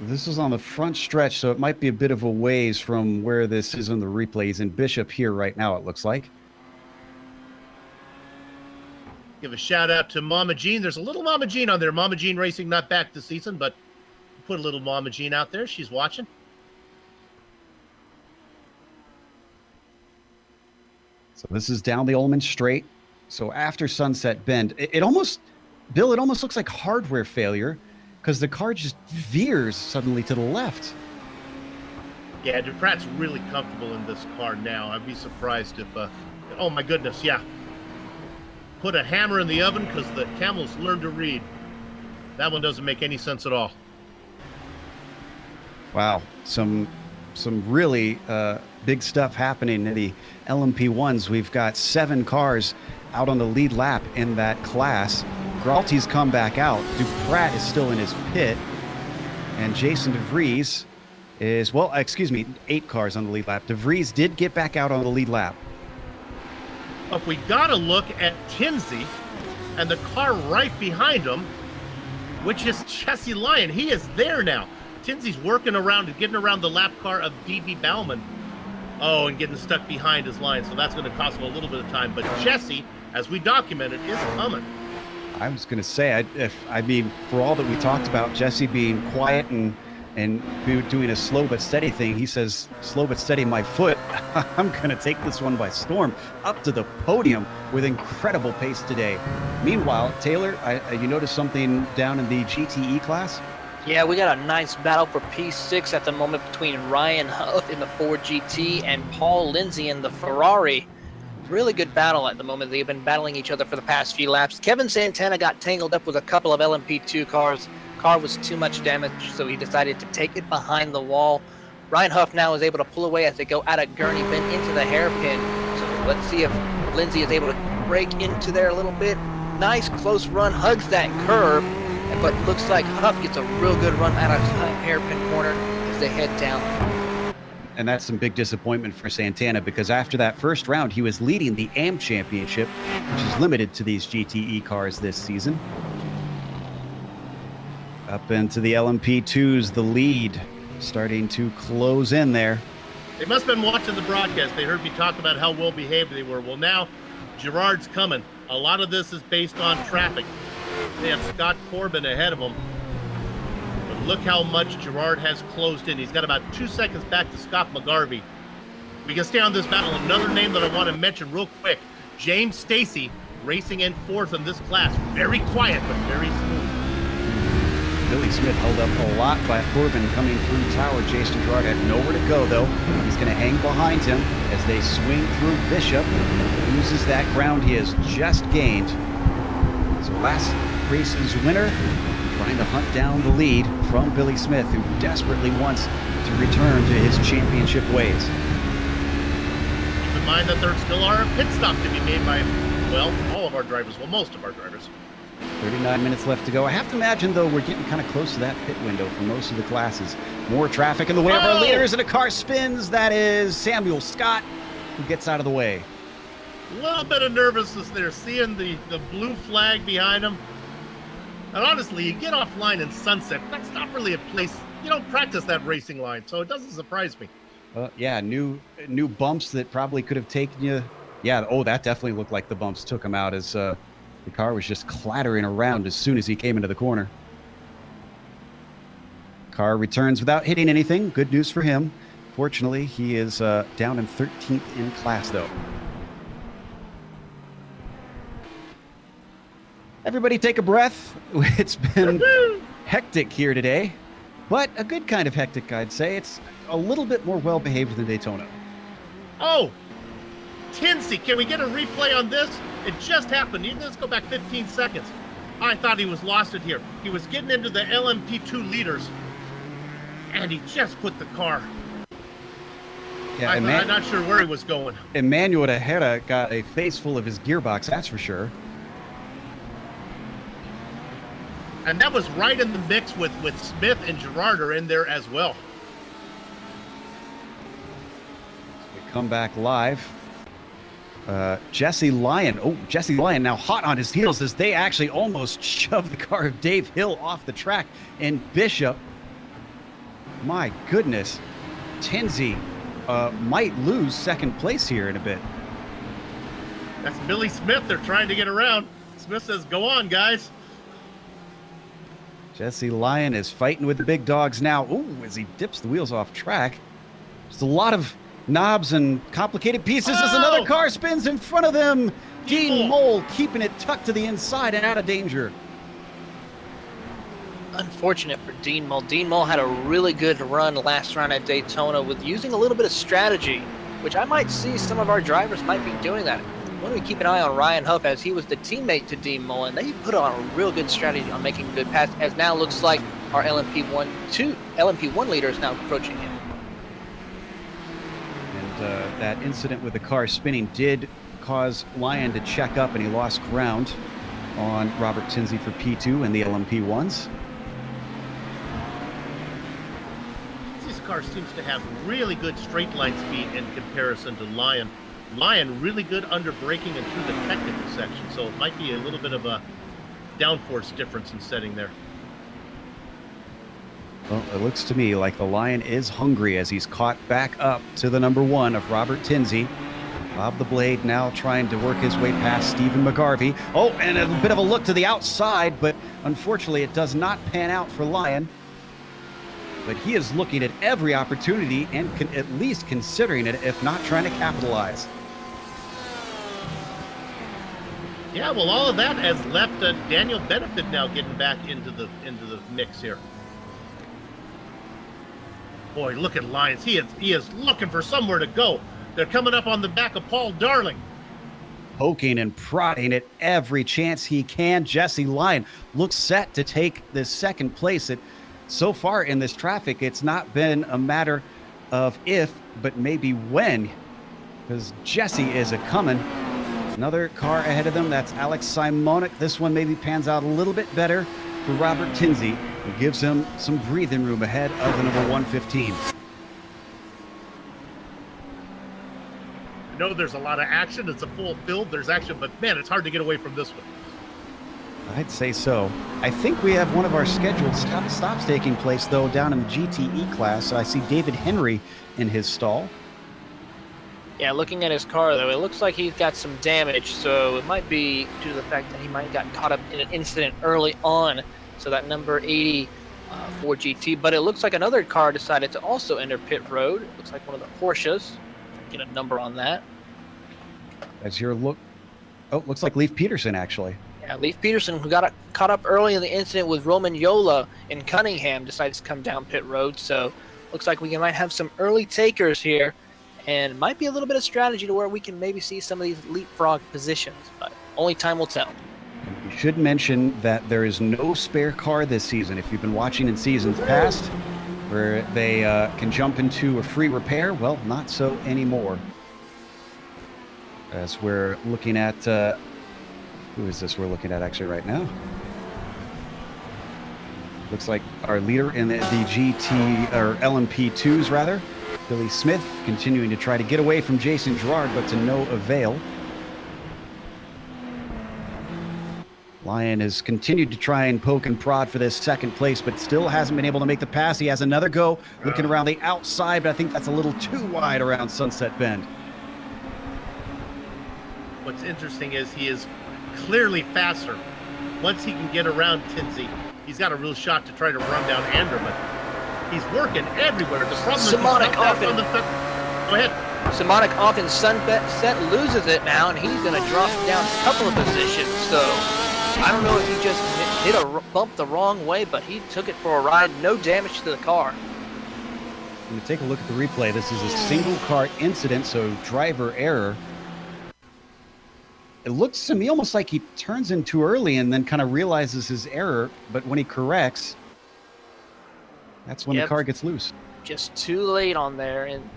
this is on the front stretch, so it might be a bit of a ways from where this is in the replay. He's in Bishop here right now, it looks like. Give a shout out to Mama Jean. There's a little Mama Jean on there. Mama Jean Racing not back this season, but put a little Mama Jean out there. She's watching. So this is down the Ullman Straight. So after Sunset Bend, it almost looks like hardware failure because the car just veers suddenly to the left. Yeah, Duprat's really comfortable in this car now. I'd be surprised if, oh my goodness, yeah. Put a hammer in the oven because the Camels learned to read. That one doesn't make any sense at all. Wow, some really big stuff happening in the LMP1s. We've got 7 cars out on the lead lap in that class. Gralty's come back out. Duprat is still in his pit. And Jason DeVries is, 8 cars on the lead lap. DeVries did get back out on the lead lap. But we got to look at Tinsey and the car right behind him, which is Jesse Lyon. He is there now. Tinsey's working around and getting around the lap car of D.B. Bauman. Oh, and getting stuck behind his line, so that's going to cost him a little bit of time. But Jesse, as we documented, is coming. I was going to say, for all that we talked about Jesse being quiet and doing a slow but steady thing, he says, slow but steady my foot. I'm going to take this one by storm up to the podium with incredible pace today. Meanwhile, Taylor, you noticed something down in the GTE class? Yeah, we got a nice battle for P6 at the moment between Ryan Huff in the Ford GT and Paul Lindsay in the Ferrari. Really good battle at the moment. They've been battling each other for the past few laps. Kevin Santana got tangled up with a couple of LMP2 cars. Car was too much damage, so he decided to take it behind the wall. Ryan Huff now is able to pull away as they go out of Gurney Bend into the hairpin. So let's see if Lindsay is able to break into there a little bit. Nice close run, hugs that curb, but looks like Huff gets a real good run out of hairpin corner as they head down. And that's some big disappointment for Santana because after that first round, he was leading the AM Championship, which is limited to these GTE cars this season. Up into the LMP2s, the lead starting to close in there. They must have been watching the broadcast. They heard me talk about how well behaved they were. Well, now Gerard's coming. A lot of this is based on traffic. They have Scott Corbin ahead of them. But look how much Gerard has closed in. He's got about 2 seconds back to Scott McGarvey. We can stay on this battle. Another name that I want to mention real quick, James Stacy, racing in 4th in this class. Very quiet, but very smooth. Billy Smith held up a lot by Corbin coming through tower. Jason Gerard had nowhere to go, though. He's going to hang behind him as they swing through Bishop. Loses that ground he has just gained. So last race's winner, trying to hunt down the lead from Billy Smith, who desperately wants to return to his championship ways. Keep in mind that there still are a pit stop to be made by well. All of our drivers, well, most of our drivers. 39 minutes left to go. I have to imagine, though, we're getting kind of close to that pit window for most of the classes. More traffic in the way of our leaders, and a car spins. That is Samuel Scott, who gets out of the way. A little bit of nervousness there, seeing the blue flag behind him. And honestly, you get offline in Sunset, that's not really a place, you don't practice that racing line, so it doesn't surprise me. Yeah, new bumps that probably could have taken you. Yeah, oh, that definitely looked like the bumps took him out as the car was just clattering around as soon as he came into the corner. Car returns without hitting anything. Good news for him. Fortunately, he is down in 13th in class, though. Everybody take a breath. It's been hectic here today, but a good kind of hectic, I'd say. It's a little bit more well-behaved than Daytona. Oh, Tinsey, can we get a replay on this? It just happened. Let's go back 15 seconds. I thought he was lost it here. He was getting into the LMP2 leaders, and he just put the car. Yeah, I'm not sure where he was going. Emmanuel Tejera got a face full of his gearbox, that's for sure. And that was right in the mix with Smith and Gerard are in there as well. We come back live. Jesse Lyon. Oh, Jesse Lyon now hot on his heels as they actually almost shoved the car of Dave Hill off the track. And Bishop, my goodness, Tinsey might lose second place here in a bit. That's Billy Smith. They're trying to get around. Smith says, go on, guys. Jesse Lyon is fighting with the big dogs now. Ooh, as he dips the wheels off track. Just a lot of knobs and complicated pieces as another car spins in front of them. Dean Mole keeping it tucked to the inside and out of danger. Unfortunate for Dean Mole. Dean Mole had a really good run last round at Daytona with using a little bit of strategy, which I might see some of our drivers might be doing that. Why don't we keep an eye on Ryan Huff, as he was the teammate to Dean Mole, and they put on a real good strategy on making good pass, as now looks like our LMP1 leader is now approaching him. And that incident with the car spinning did cause Lyon to check up, and he lost ground on Robert Tinsey for P2 and the LMP1s. Tinsey's car seems to have really good straight line speed in comparison to Lyon. Lyon really good under braking and through the technical section, so it might be a little bit of a downforce difference in setting there. Well, it looks to me like the Lion is hungry as he's caught back up to the number one of Robert Tinsey. Bob the Blade now trying to work his way past Stephen McGarvey. Oh, and a bit of a look to the outside, but unfortunately it does not pan out for Lion. But he is looking at every opportunity and at least considering it, if not trying to capitalize. Yeah, well, all of that has left Daniel Benefit now getting back into the mix here. Boy, look at Lyons. He is looking for somewhere to go. They're coming up on the back of Paul Darling. Poking and prodding at every chance he can. Jesse Lyon looks set to take the second place. So far in this traffic, it's not been a matter of if, but maybe when, because Jesse is a-coming. Another car ahead of them, that's Alex Simonik. This one maybe pans out a little bit better for Robert Tinsey. It gives him some breathing room ahead of the number 115. I know there's a lot of action. It's a full field. There's action, but man, it's hard to get away from this one. I'd say so. I think we have one of our scheduled stops taking place, though, down in the GTE class. I see David Henry in his stall. Yeah, looking at his car, though, it looks like he's got some damage, so it might be due to the fact that he might have gotten caught up in an incident early on. So that number 80 Ford GT, but it looks like another car decided to also enter pit road. It looks like one of the Porsches. Get a number on that. As your look, oh, looks like Leif Peterson, actually. Yeah, Leif Peterson, who got caught up early in the incident with Roman Yola in Cunningham, decided to come down pit road. So looks like we might have some early takers here, and might be a little bit of strategy to where we can maybe see some of these leapfrog positions, but only time will tell. We should mention that there is no spare car this season. If you've been watching in seasons past, where they can jump into a free repair, well, not so anymore. As we're looking at Who is this we're looking at actually right now? Looks like our leader in the GT, or LMP2s rather, Billy Smith, continuing to try to get away from Jason Gerard, but to no avail. Lyon has continued to try and poke and prod for this second place, but still hasn't been able to make the pass. He has another go, looking around the outside, but I think that's a little too wide around Sunset Bend. What's interesting is he is clearly faster. Once he can get around Tinsey, he's got a real shot to try to run down Anderman. He's working everywhere. The problem is Simonic often. Go ahead. Simonic off in Sunset loses it now, and he's going to drop down a couple of positions. So I don't know if he just hit a bump the wrong way, but he took it for a ride. No damage to the car. When you take a look at the replay, this is a single car incident, so driver error. It looks to me almost like he turns in too early and then kind of realizes his error, but when he corrects, that's when the car gets loose. Just too late on there and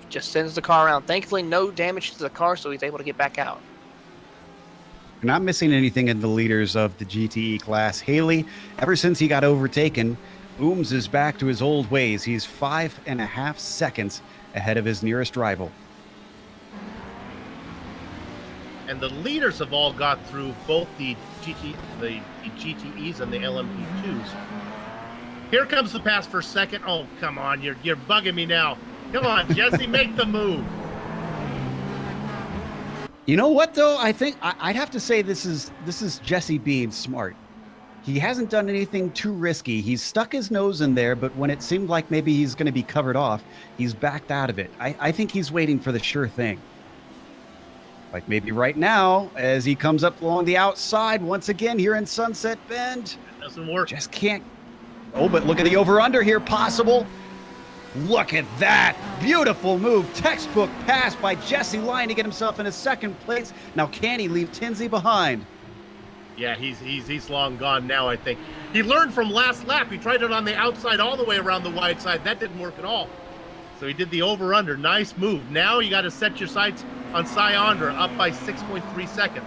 just sends the car around. Thankfully, no damage to the car, so he's able to get back out. Not missing anything in the leaders of the GTE class. Haley, ever since he got overtaken, Ooms is back to his old ways. He's 5.5 seconds ahead of his nearest rival. And the leaders have all got through both the GTEs and the LMP2s. Here comes the pass for second. Oh, come on, you're bugging me now. Come on, Jesse, make the move. You know what, though? I think I'd have to say this is Jesse being smart. He hasn't done anything too risky. He's stuck his nose in there, but when it seemed like maybe he's going to be covered off, he's backed out of it. I think he's waiting for the sure thing. Like maybe right now, as he comes up along the outside once again here in Sunset Bend. It doesn't work. Just can't. Oh, but look at the over-under here, possible. Look at that. Beautiful move. Textbook pass by Jesse Lyon to get himself in a second place. Now, can he leave Tinsey behind? Yeah, he's long gone now, I think. He learned from last lap. He tried it on the outside all the way around the wide side. That didn't work at all. So he did the over-under. Nice move. Now you got to set your sights on Cy Andra, up by 6.3 seconds.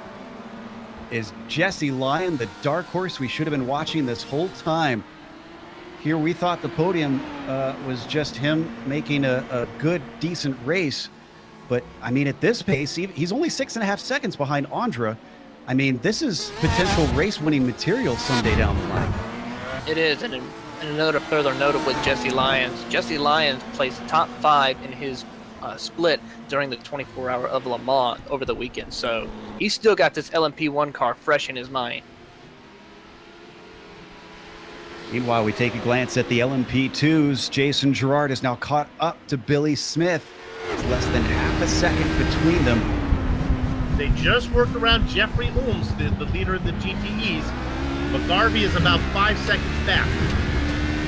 Is Jesse Lyon the dark horse we should have been watching this whole time? Here we thought the podium was just him making a good, decent race. But, I mean, at this pace, he's only 6.5 seconds behind Andra. I mean, this is potential race-winning material someday down the line. It is, and another further note with Jesse Lyons. Jesse Lyons placed top 5 in his split during the 24-hour of Le Mans over the weekend. So he's still got this LMP1 car fresh in his mind. Meanwhile, we take a glance at the LMP2s. Jason Gerard is now caught up to Billy Smith. It's less than half a second between them. They just worked around Jeffrey Ooms, the leader of the GTEs. McGarvey is about 5 seconds back.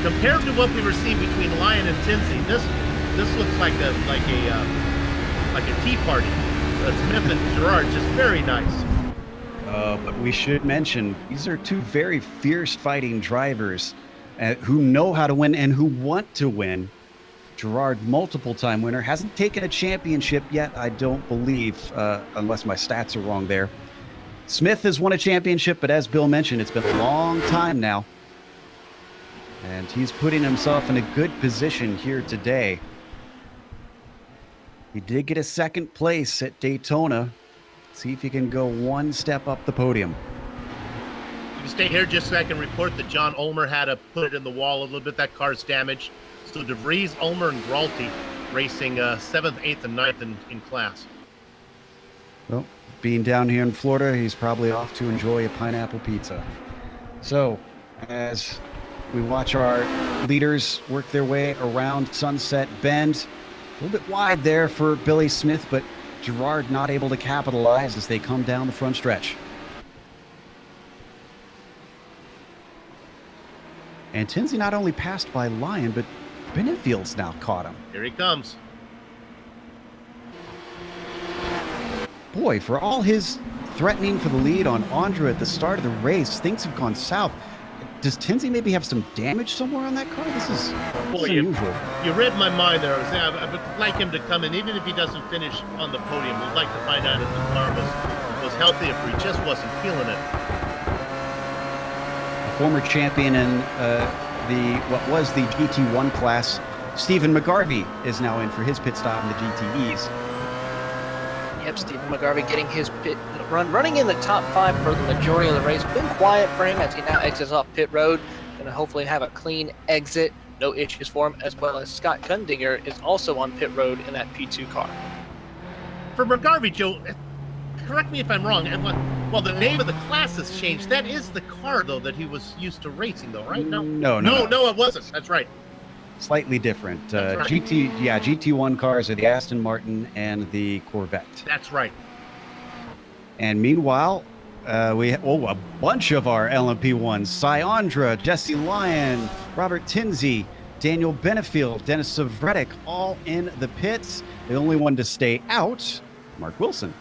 Compared to what we were seeing between Lyon and Tinsey, this looks like a tea party. Smith and Gerard, just very nice. But we should mention, these are two very fierce fighting drivers who know how to win and who want to win. Gerard, multiple-time winner, hasn't taken a championship yet, I don't believe, unless my stats are wrong there. Smith has won a championship, but as Bill mentioned, it's been a long time now. And he's putting himself in a good position here today. He did get a second place at Daytona. See if he can go one step up the podium. You can stay here just so I can report that John Ulmer had to put it in the wall a little bit. That car's damaged. So DeVries, Ulmer, and Gralty racing 7th, 8th, and 9th in class. Well, being down here in Florida, he's probably off to enjoy a pineapple pizza. So, as we watch our leaders work their way around Sunset Bend, a little bit wide there for Billy Smith, but Gerard not able to capitalize as they come down the front stretch. And Tinsey not only passed by Lyon, but Benefield's now caught him. Here he comes. Boy, for all his threatening for the lead on Andra at the start of the race, things have gone south. Does Tinsey maybe have some damage somewhere on that car? This is unusual. You read my mind there. I would like him to come in, even if he doesn't finish on the podium. We'd like to find out if the car was healthy if he just wasn't feeling it. A former champion in what was the GT1 class, Stephen McGarvey, is now in for his pit stop in the GTEs. Yep, Stephen McGarvey getting his pit run, running in the top 5 for the majority of the race. Been quiet for him as he now exits off pit road. Going to hopefully have a clean exit. No issues for him, as well as Scott Gundinger is also on pit road in that P2 car. For McGarvey, Joe, correct me if I'm wrong. Well, the name of the class has changed. That is the car, though, that he was used to racing, though, right? No, it wasn't. That's right. Slightly different. That's right. GT1 cars are the Aston Martin and the Corvette. That's right. And meanwhile, we have a bunch of our LMP1s: Syondra, Jesse Lyon, Robert Tinsey, Daniel Benefield, Dennis Savretic, all in the pits. The only one to stay out, Mark Wilson.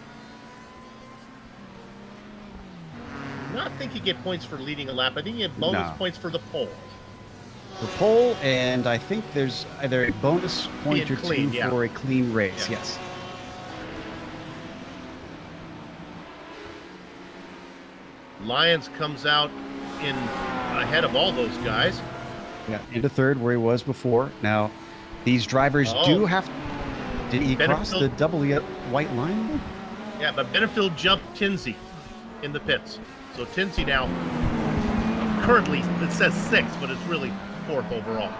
I do not think you get points for leading a lap. I think you get bonus points for the pole. The pole, and I think there's either a bonus point or two for a clean race. Yeah. Yes. Lyons comes out in ahead of all those guys. Yeah, into third where he was before. Now, these drivers do have. Did he cross the double white line? Yeah, but Benefield jumped Tinsey in the pits. So Tinsey now, currently it says 6th, but it's really 4th overall.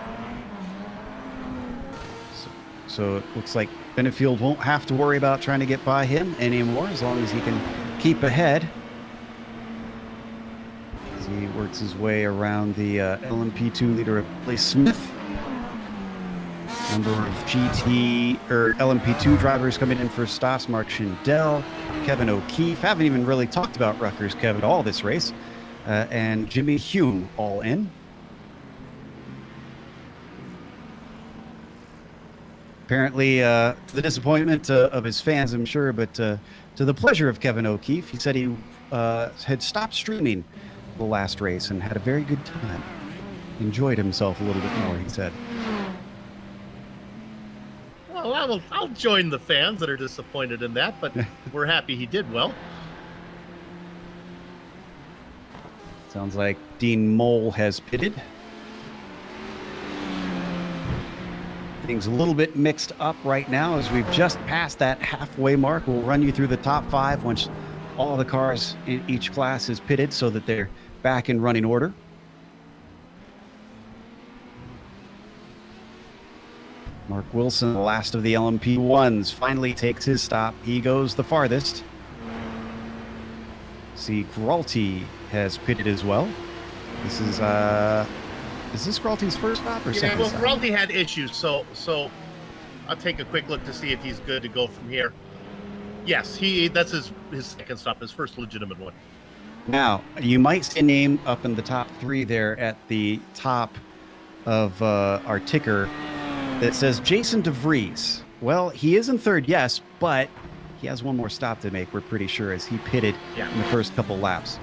So it looks like Benefield won't have to worry about trying to get by him anymore, as long as he can keep ahead. As he works his way around the LMP2 leader of Billy Smith. Number of GT or LMP2 drivers coming in for stops: Mark Schindel, Kevin O'Keefe. Haven't even really talked about Rutgers Kevin all this race, and Jimmy Hume all in. Apparently, to the disappointment of his fans, I'm sure, but to the pleasure of Kevin O'Keefe, he said he had stopped streaming the last race and had a very good time. Enjoyed himself a little bit more, he said. Well, I'll join the fans that are disappointed in that, but we're happy he did well. Sounds like Dean Mole has pitted. Things a little bit mixed up right now as we've just passed that halfway mark. We'll run you through the top 5 once all the cars in each class is pitted so that they're back in running order. Mark Wilson, the last of the LMP1s, finally takes his stop. He goes the farthest. See, Gralty has pitted as well. This is this Gralty's first stop or second stop? Well, Gralty had issues, so I'll take a quick look to see if he's good to go from here. Yes, that's his second stop, his first legitimate one. Now, you might see a name up in the top 3 there at the top of our ticker that says Jason DeVries. Well, he is in third, yes, but he has one more stop to make, we're pretty sure, as he pitted in the first couple laps.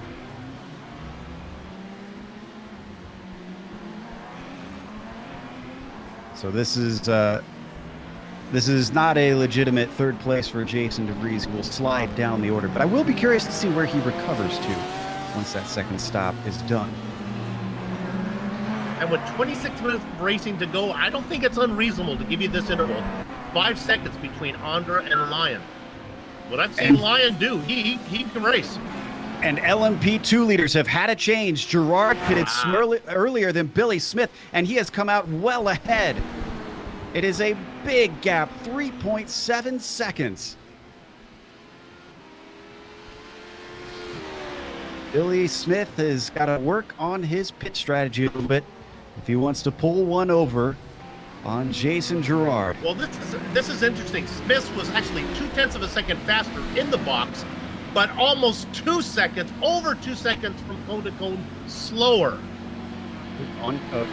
So this is not a legitimate third place for Jason DeVries, who will slide down the order. But I will be curious to see where he recovers to once that second stop is done. And with 26 minutes of racing to go, I don't think it's unreasonable to give you this interval. 5 seconds between Andra and Lyon. What I've seen Lyon do, he can race. And LMP2 leaders have had a change. Gerard pitted earlier than Billy Smith, and he has come out well ahead. It is a big gap, 3.7 seconds. Billy Smith has got to work on his pit strategy a little bit if he wants to pull one over on Jason Gerard. Well, this is interesting. Smith was actually 0.2 of a second faster in the box, but almost 2 seconds, over 2 seconds from cone to cone slower.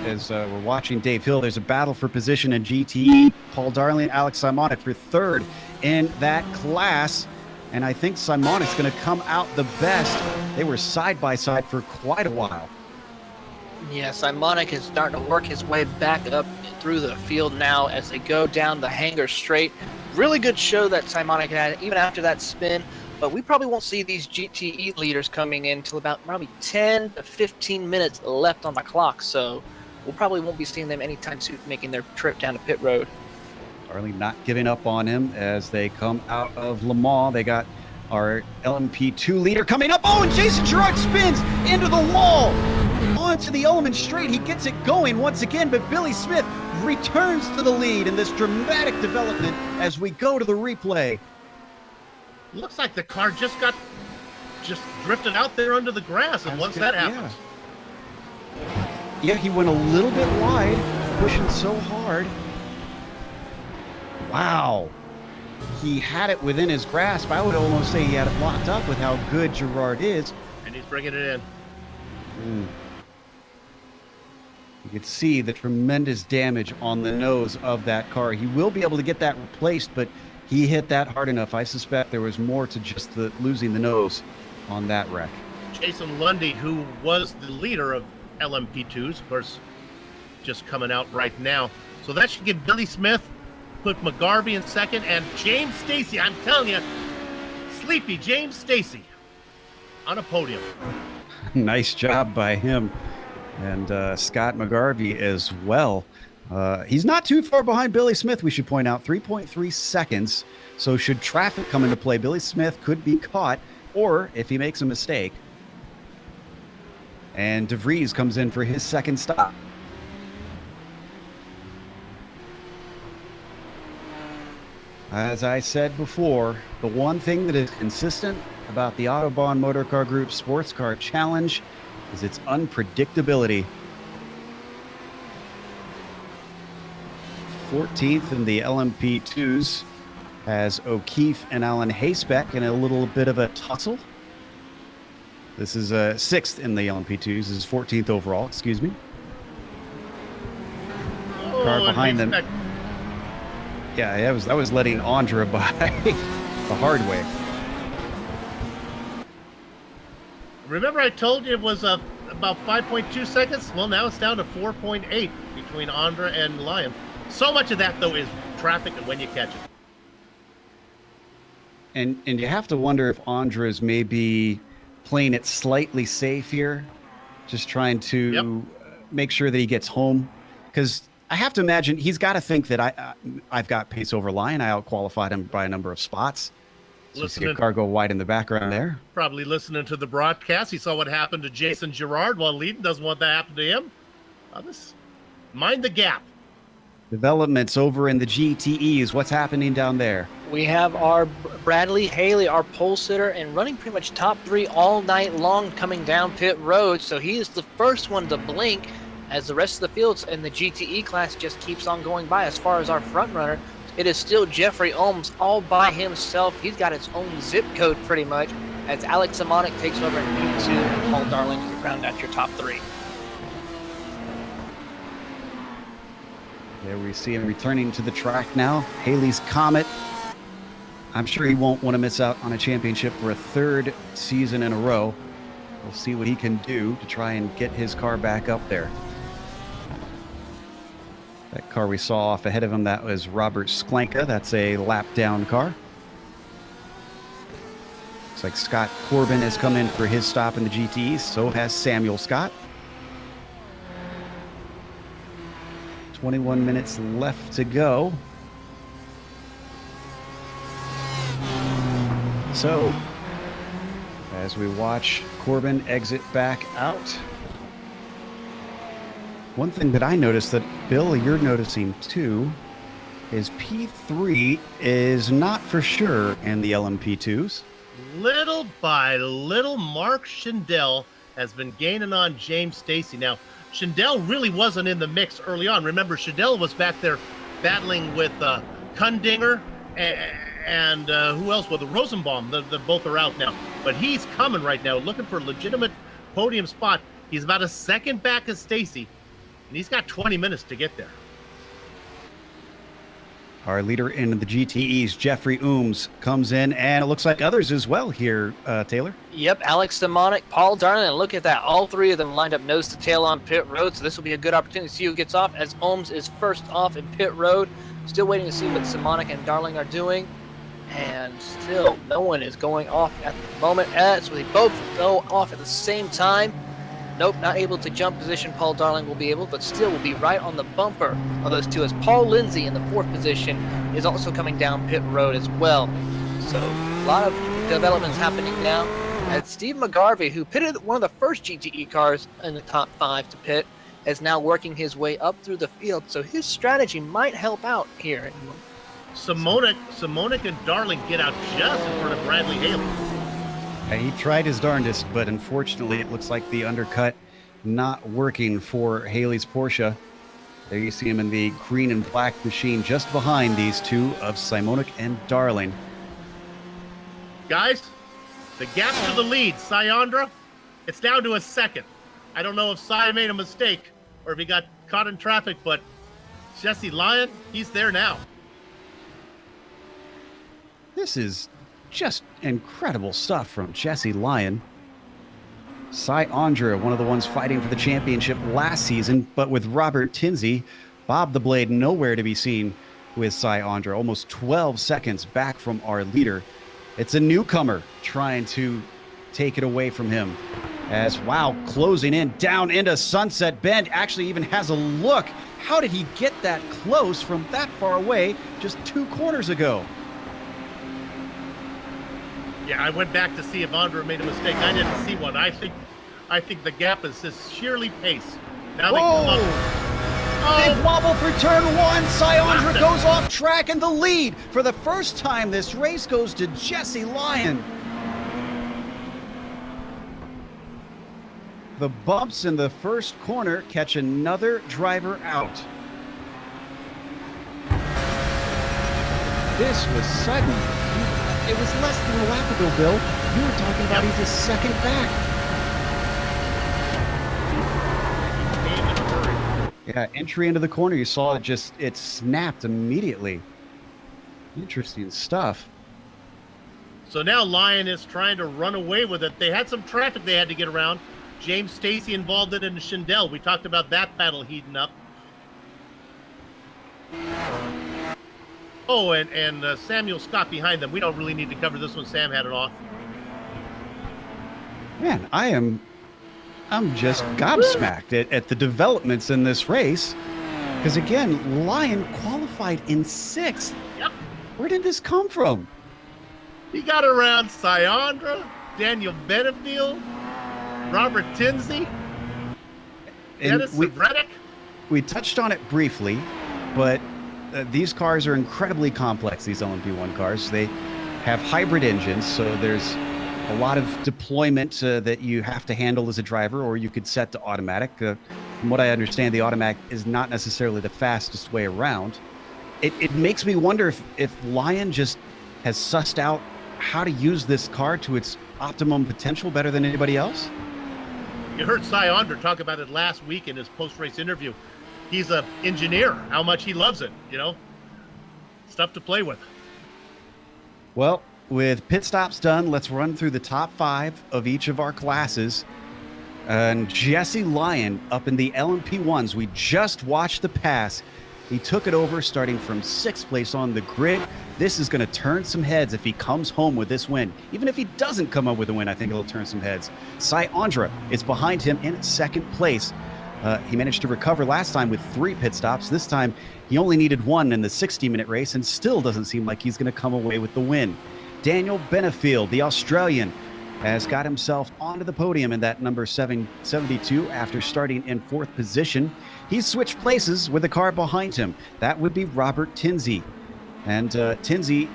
As we're watching Dave Hill, there's a battle for position in GTE. Paul Darling, Alex Simonek for third in that class. And I think Simonic's going to come out the best. They were side by side for quite a while. Yeah, Simonek is starting to work his way back up through the field now as they go down the hangar straight. Really good show that Simonek had, even after that spin. but we probably won't see these GTE leaders coming in until about probably 10 to 15 minutes left on the clock. So we probably won't be seeing them anytime soon making their trip down to pit road. Darling not giving up on him as they come out of Le Mans. They got our LMP2 leader coming up. Oh, and Jason Girard spins into the wall. Onto the Element straight. He gets it going once again, but Billy Smith returns to the lead in this dramatic development as we go to the replay. Looks like the car just drifted out there under the grass, and once that happens. Yeah, he went a little bit wide, pushing so hard. Wow. He had it within his grasp. I would almost say he had it locked up with how good Girard is. And he's bringing it in. You could see the tremendous damage on the nose of that car. He will be able to get that replaced, but he hit that hard enough. I suspect there was more to just losing the nose on that wreck. Jason Lundy, who was the leader of LMP2s, of course, just coming out right now. So that should give Billy Smith, put McGarvey in second, and James Stacy, I'm telling you, sleepy James Stacy on a podium. Nice job by him. And Scott McGarvey as well. He's not too far behind Billy Smith, we should point out, 3.3 seconds. So should traffic come into play, Billy Smith could be caught, or if he makes a mistake. And DeVries comes in for his second stop. As I said before, the one thing that is consistent about the Autobahn Motorcar Group Sports Car Challenge is its unpredictability. 14th in the LMP2s has O'Keefe and Alan Haysbeck in a little bit of a tussle. This is 6th in the LMP2s. This is 14th overall, excuse me. Car behind them. Yeah, that was letting Andra by the hard way. Remember I told you it was about 5.2 seconds? Well, now it's down to 4.8 between Andra and Lyon. So much of that, though, is traffic and when you catch it. And you have to wonder if Andra's maybe playing it slightly safe here, just trying to make sure that he gets home. Because I have to imagine he's got to think that I've got pace over Lyon. I outqualified him by a number of spots. So you see a car go wide in the background there. Probably listening to the broadcast. He saw what happened to Jason Girard while leading. Doesn't want that to happen to him. Mind the gap. Developments over in the GTEs. What's happening down there? We have our Bradley Haley, our pole sitter, and running pretty much top 3 all night long coming down pit road. So he is the first one to blink as the rest of the fields in the GTE class just keeps on going by. As far as our front runner, it is still Jeffrey Ohms all by himself. He's got his own zip code pretty much as Alex Amonic takes over in P2 and Paul Darling to round out your top 3. There we see him returning to the track now. Haley's Comet. I'm sure he won't want to miss out on a championship for a 3rd season in a row. We'll see what he can do to try and get his car back up there. That car we saw off ahead of him, that was Robert Sklenka. That's a lap down car. Looks like Scott Corbin has come in for his stop in the GTE. So has Samuel Scott. 21 minutes left to go. So, as we watch Corbin exit back out, one thing that I noticed that, Bill, you're noticing too, is P3 is not for sure in the LMP2s. Little by little, Mark Schindel has been gaining on James Stacy. Now, Schindel really wasn't in the mix early on. Remember, Schindel was back there battling with Kundinger and who else? Well, the Rosenbaum. The both are out now. But he's coming right now, looking for a legitimate podium spot. He's about a second back of Stacy, and he's got 20 minutes to get there. Our leader in the GTEs, Jeffrey Ooms, comes in, and it looks like others as well here, Taylor. Yep, Alex Demonic, Paul Darling, and look at that. All 3 of them lined up nose to tail on pit road, so this will be a good opportunity to see who gets off, as Ohms is first off in pit road. Still waiting to see what Simonic and Darling are doing. And still, no one is going off at the moment. So they both go off at the same time. Nope, not able to jump position. Paul Darling will be able, but still will be right on the bumper of those two, as Paul Lindsay in the 4th position is also coming down pit road as well. So a lot of developments happening now. And Steve McGarvey, who pitted one of the first GTE cars in the top 5 to pit, is now working his way up through the field. So his strategy might help out here. Simonik and Darling get out just in front of Bradley Haley. He tried his darndest, but unfortunately it looks like the undercut not working for Haley's Porsche. There you see him in the green and black machine just behind these two of Simonik and Darling. Guys, the gap to the lead, Syandra, it's down to a second. I don't know if Cy made a mistake or if he got caught in traffic, but Jesse Lyon, he's there now. This is just incredible stuff from Jesse Lyon. Cy Andra, one of the ones fighting for the championship last season, but with Robert Tinsey, Bob the Blade nowhere to be seen with Cy Andra, almost 12 seconds back from our leader. It's a newcomer trying to take it away from him. As, wow, closing in down into Sunset Bend, actually even has a look. How did he get that close from that far away just 2 corners ago? Yeah, I went back to see if Andra made a mistake. I didn't see one. I think the gap is just sheerly pace. Now they come up. Big wobble for turn 1. Cy Andra goes off track, and the lead for the first time this race goes to Jesse Lyon. The bumps in the first corner catch another driver out. This was sudden. It was less than a lap ago, Bill. You were talking about he's a second back. Came in a hurry. Yeah, entry into the corner, you saw it snapped immediately. Interesting stuff. So now Lyon is trying to run away with it. They had some traffic they had to get around. James Stacy involved in it, and Schindel. We talked about that battle heating up. Oh, and Samuel Scott behind them. We don't really need to cover this one. Sam had it off. Man, I'm just gobsmacked at the developments in this race. Because again, Lyon qualified in 6th. Yep. Where did this come from? He got around Syandra, Daniel Benefield, Robert Tinsey, Dennis Sevredek. We touched on it briefly, but these cars are incredibly complex, these LMP1 cars. They have hybrid engines, so there's a lot of deployment that you have to handle as a driver, or you could set to automatic. From what I understand, the automatic is not necessarily the fastest way around. It makes me wonder if Lyon just has sussed out how to use this car to its optimum potential better than anybody else. You heard Syandra talk about it last week in his post-race interview. He's an engineer, how much he loves it, Stuff to play with. Well, with pit stops done, let's run through the top 5 of each of our classes. And Jesse Lyon up in the LMP1s. We just watched the pass. He took it over starting from 6th place on the grid. This is going to turn some heads if he comes home with this win. Even if he doesn't come up with a win, I think it'll turn some heads. Cy Andra is behind him in 2nd place. He managed to recover last time with 3 pit stops. This time, he only needed 1 in the 60-minute race and still doesn't seem like he's going to come away with the win. Daniel Benefield, the Australian, has got himself onto the podium in that number 772 after starting in 4th position. He's switched places with the car behind him. That would be Robert Tinsey. And Tinsey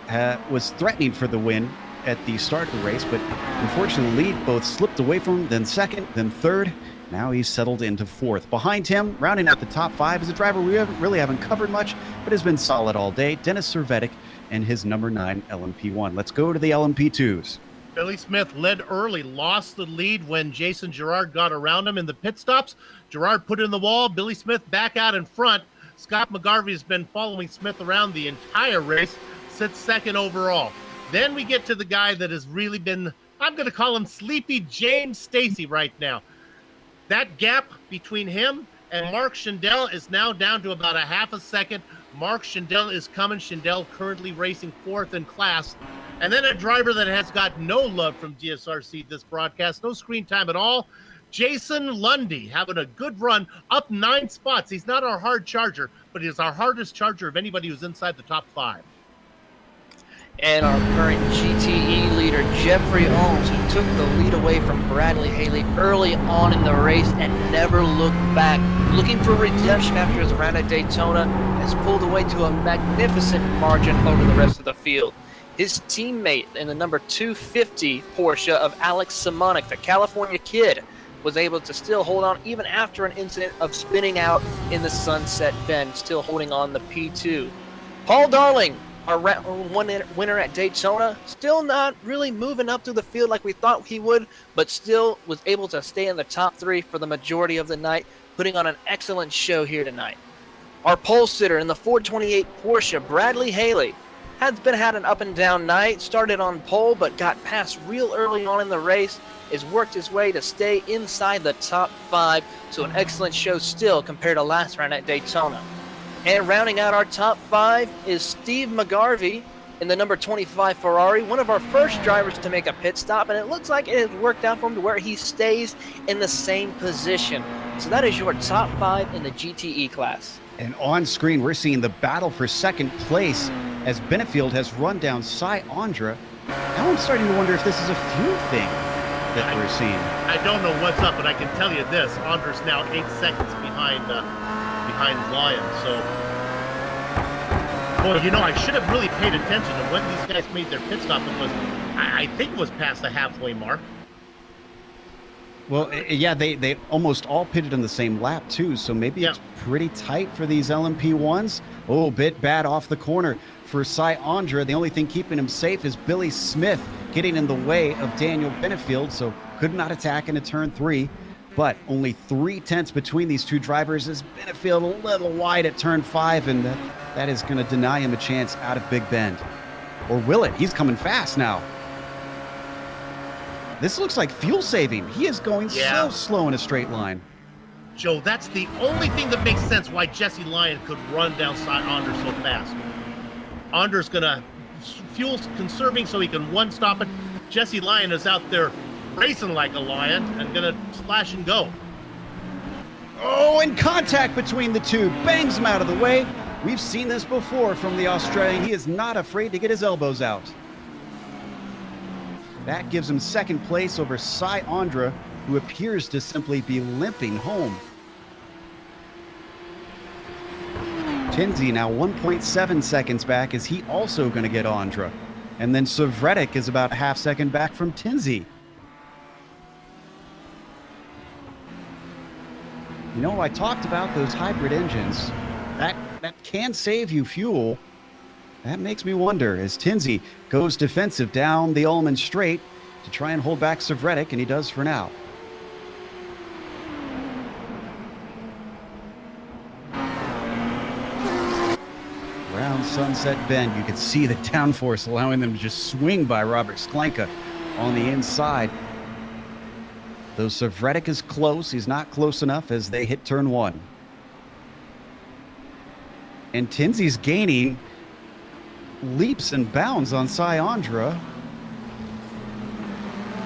was threatening for the win at the start of the race, but unfortunately the lead both slipped away from him, then 2nd, then 3rd. Now he's settled into 4th. Behind him, rounding out the top 5, is a driver we haven't covered much, but has been solid all day, Dennis Servetic and his number 9 LMP1. Let's go to the LMP2s. Billy Smith led early, lost the lead when Jason Girard got around him in the pit stops. Girard put in the wall, Billy Smith back out in front. Scott McGarvey has been following Smith around the entire race, sits 2nd overall. Then we get to the guy that has really been, I'm going to call him Sleepy James Stacy right now. That gap between him and Mark Schindel is now down to about a half a second. Mark Schindel is coming. Schindel currently racing 4th in class. And then a driver that has got no love from GSRC this broadcast, no screen time at all. Jason Lundy having a good run, up 9 spots. He's not our hard charger, but he's our hardest charger of anybody who's inside the top 5. And our current GTE leader, Jeffrey Holmes, who took the lead away from Bradley Haley early on in the race and never looked back. Looking for redemption after his round at Daytona, has pulled away to a magnificent margin over the rest of the field. His teammate in the number 250 Porsche of Alex Simonik, the California kid, was able to still hold on even after an incident of spinning out in the Sunset Bend, still holding on the P2. Paul Darling, our winner at Daytona, still not really moving up through the field like we thought he would, but still was able to stay in the top 3 for the majority of the night, putting on an excellent show here tonight. Our pole sitter in the 428 Porsche, Bradley Haley, had an up and down night, started on pole but got passed real early on in the race, has worked his way to stay inside the top 5, so an excellent show still compared to last round at Daytona. And rounding out our top 5 is Steve McGarvey in the number 25 Ferrari, one of our first drivers to make a pit stop, and it looks like it has worked out for him to where he stays in the same position. So that is your top 5 in the GTE class. And on screen, we're seeing the battle for second place as Benefield has run down Cy Andra. Now I'm starting to wonder if this is a fuel thing that we're seeing. I don't know what's up, but I can tell you this. Andra's now 8 seconds behind Lion. So, well, you know, I should have really paid attention to when these guys made their pit stop. It was, I think it was past the halfway mark. Well, yeah, they almost all pitted on the same lap, too, so maybe it's pretty tight for these LMP1s. Oh, bit bad off the corner for Cy Andra. The only thing keeping him safe is Billy Smith getting in the way of Daniel Benefield, so could not attack into turn 3. But only 3/10 between these two drivers as Benefield a little wide at turn 5, and that is going to deny him a chance out of Big Bend. Or will it? He's coming fast now. This looks like fuel saving. He is going so slow in a straight line. Joe, that's the only thing that makes sense why Jesse Lyon could run down Andra so fast. Andra's going to fuel conserving so he can one-stop it. Jesse Lyon is out there racing like a lion and going to splash and go. Oh, and contact between the two. Bangs him out of the way. We've seen this before from the Australian. He is not afraid to get his elbows out. That gives him second place over Cy Andra, who appears to simply be limping home. Tinsey now 1.7 seconds back. Is he also going to get Andra? And then Savretic is about a half second back from Tinsey. You know, I talked about those hybrid engines. That can save you fuel. That makes me wonder as Tinsey goes defensive down the Ullman Straight to try and hold back Savretic, and he does for now. Around Sunset Bend, you can see the downforce allowing them to just swing by Robert Sklenka on the inside. Though Savretic is close, he's not close enough as they hit turn 1. And Tinsey's gaining leaps and bounds on Cy Andra.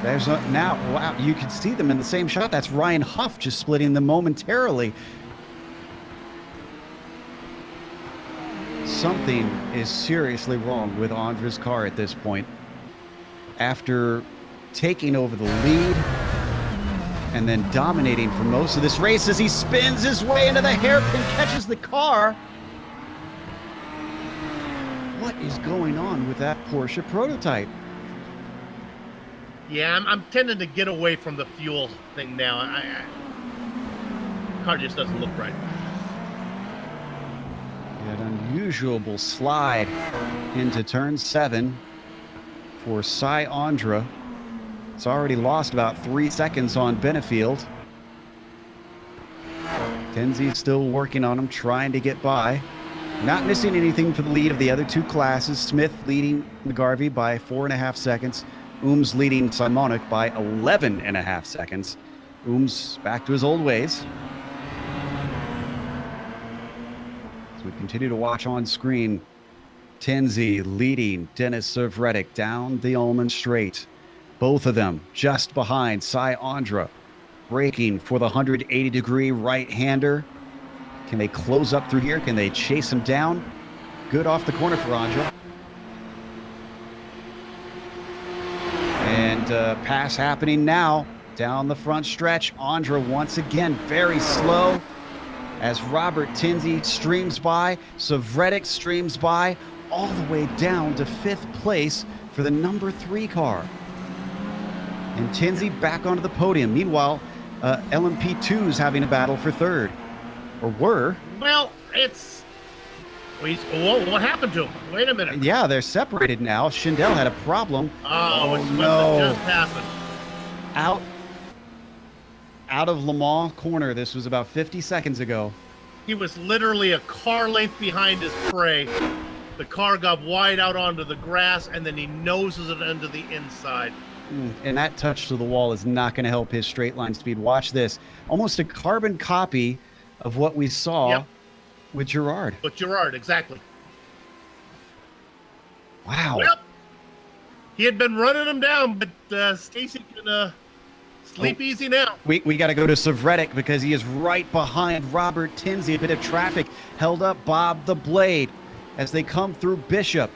There's now, wow, you can see them in the same shot. That's Ryan Huff just splitting them momentarily. Something is seriously wrong with Andra's car at this point. After taking over the lead and then dominating for most of this race as he spins his way into the hairpin, catches the car. What is going on with that Porsche prototype? Yeah, I'm tending to get away from the fuel thing now. The car just doesn't look right. That unusual slide into turn 7 for Cy Andra. It's already lost about 3 seconds on Benefield. Tinsey's still working on him, trying to get by. Not missing anything for the lead of the other two classes. Smith leading McGarvey by 4.5 seconds. Ooms leading Simonik by 11.5 seconds. Ooms back to his old ways. As we continue to watch on screen, Tenzi leading Dennis Sevredek down the Ullman Straight. Both of them just behind Cy Andra, braking for the 180-degree right-hander. Can they close up through here? Can they chase him down? Good off the corner for Andra. And pass happening now down the front stretch. Andra once again very slow as Robert Tenzi streams by. Sevredek streams by all the way down to 5th place for the number 3 car. And Tenzi back onto the podium. Meanwhile, LMP2 is having a battle for 3rd. Or were. Well, it's... Whoa, what happened to him? Wait a minute. Yeah, they're separated now. Schindel had a problem. Oh no. What just happened? Out of Le Mans corner. This was about 50 seconds ago. He was literally a car length behind his prey. The car got wide out onto the grass, and then he noses it into the inside. And that touch to the wall is not going to help his straight line speed. Watch this. Almost a carbon copy of what we saw with Gerard. With Gerard, exactly. Wow. Well, he had been running him down, but Stacy can sleep easy now. We got to go to Sevredek because he is right behind Robert Tenzi. A bit of traffic held up Bob the Blade as they come through Bishop.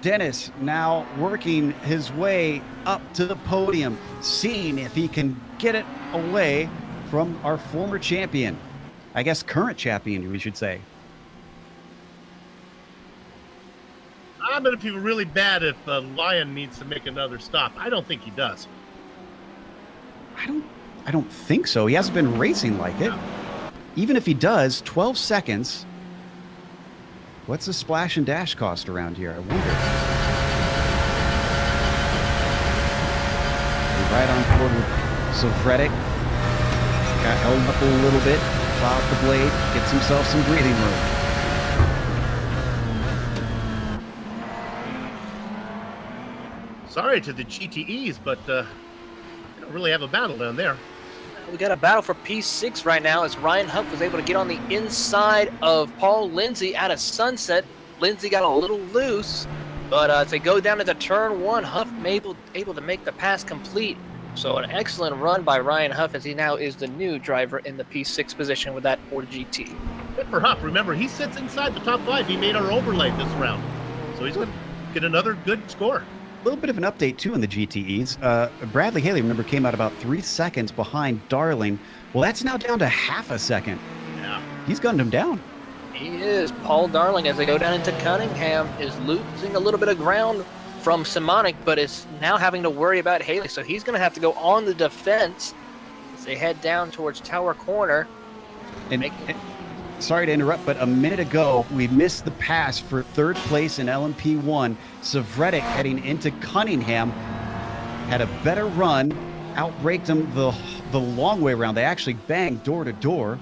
Dennis now working his way up to the podium, seeing if he can get it away from our former champion. I guess current champion, we should say. I'm going to feel really bad if Lion needs to make another stop. I don't think he does. I don't think so. He hasn't been racing like it. Even if he does, 12 seconds. What's the splash and dash cost around here? I wonder. Right on board with Sevredek. Got held up a little bit. Bob the Blade gets himself some breathing room. Sorry to the GTEs, but they don't really have a battle down there. We got a battle for P6 right now as Ryan Huff was able to get on the inside of Paul Lindsay out of Sunset. Lindsay got a little loose, but as they go down into turn 1, Huff able to make the pass complete. So an excellent run by Ryan Huff as he now is the new driver in the P6 position with that Ford GT. Good for Huff. Remember, he sits inside the top 5. He made our overlay this round. So he's going to get another good score. A little bit of an update, too, in the GTEs. Bradley Haley, remember, came out about 3 seconds behind Darling. Well, that's now down to half a second. Yeah. He's gunned him down. He is. Paul Darling, as they go down into Cunningham, is losing a little bit of ground from Simonic, but is now having to worry about Haley. So he's going to have to go on the defense as they head down towards Tower Corner. And sorry to interrupt, but a minute ago, we missed the pass for 3rd place in LMP1. Sevredek heading into Cunningham had a better run, outbraked him the long way around. They actually banged door to door.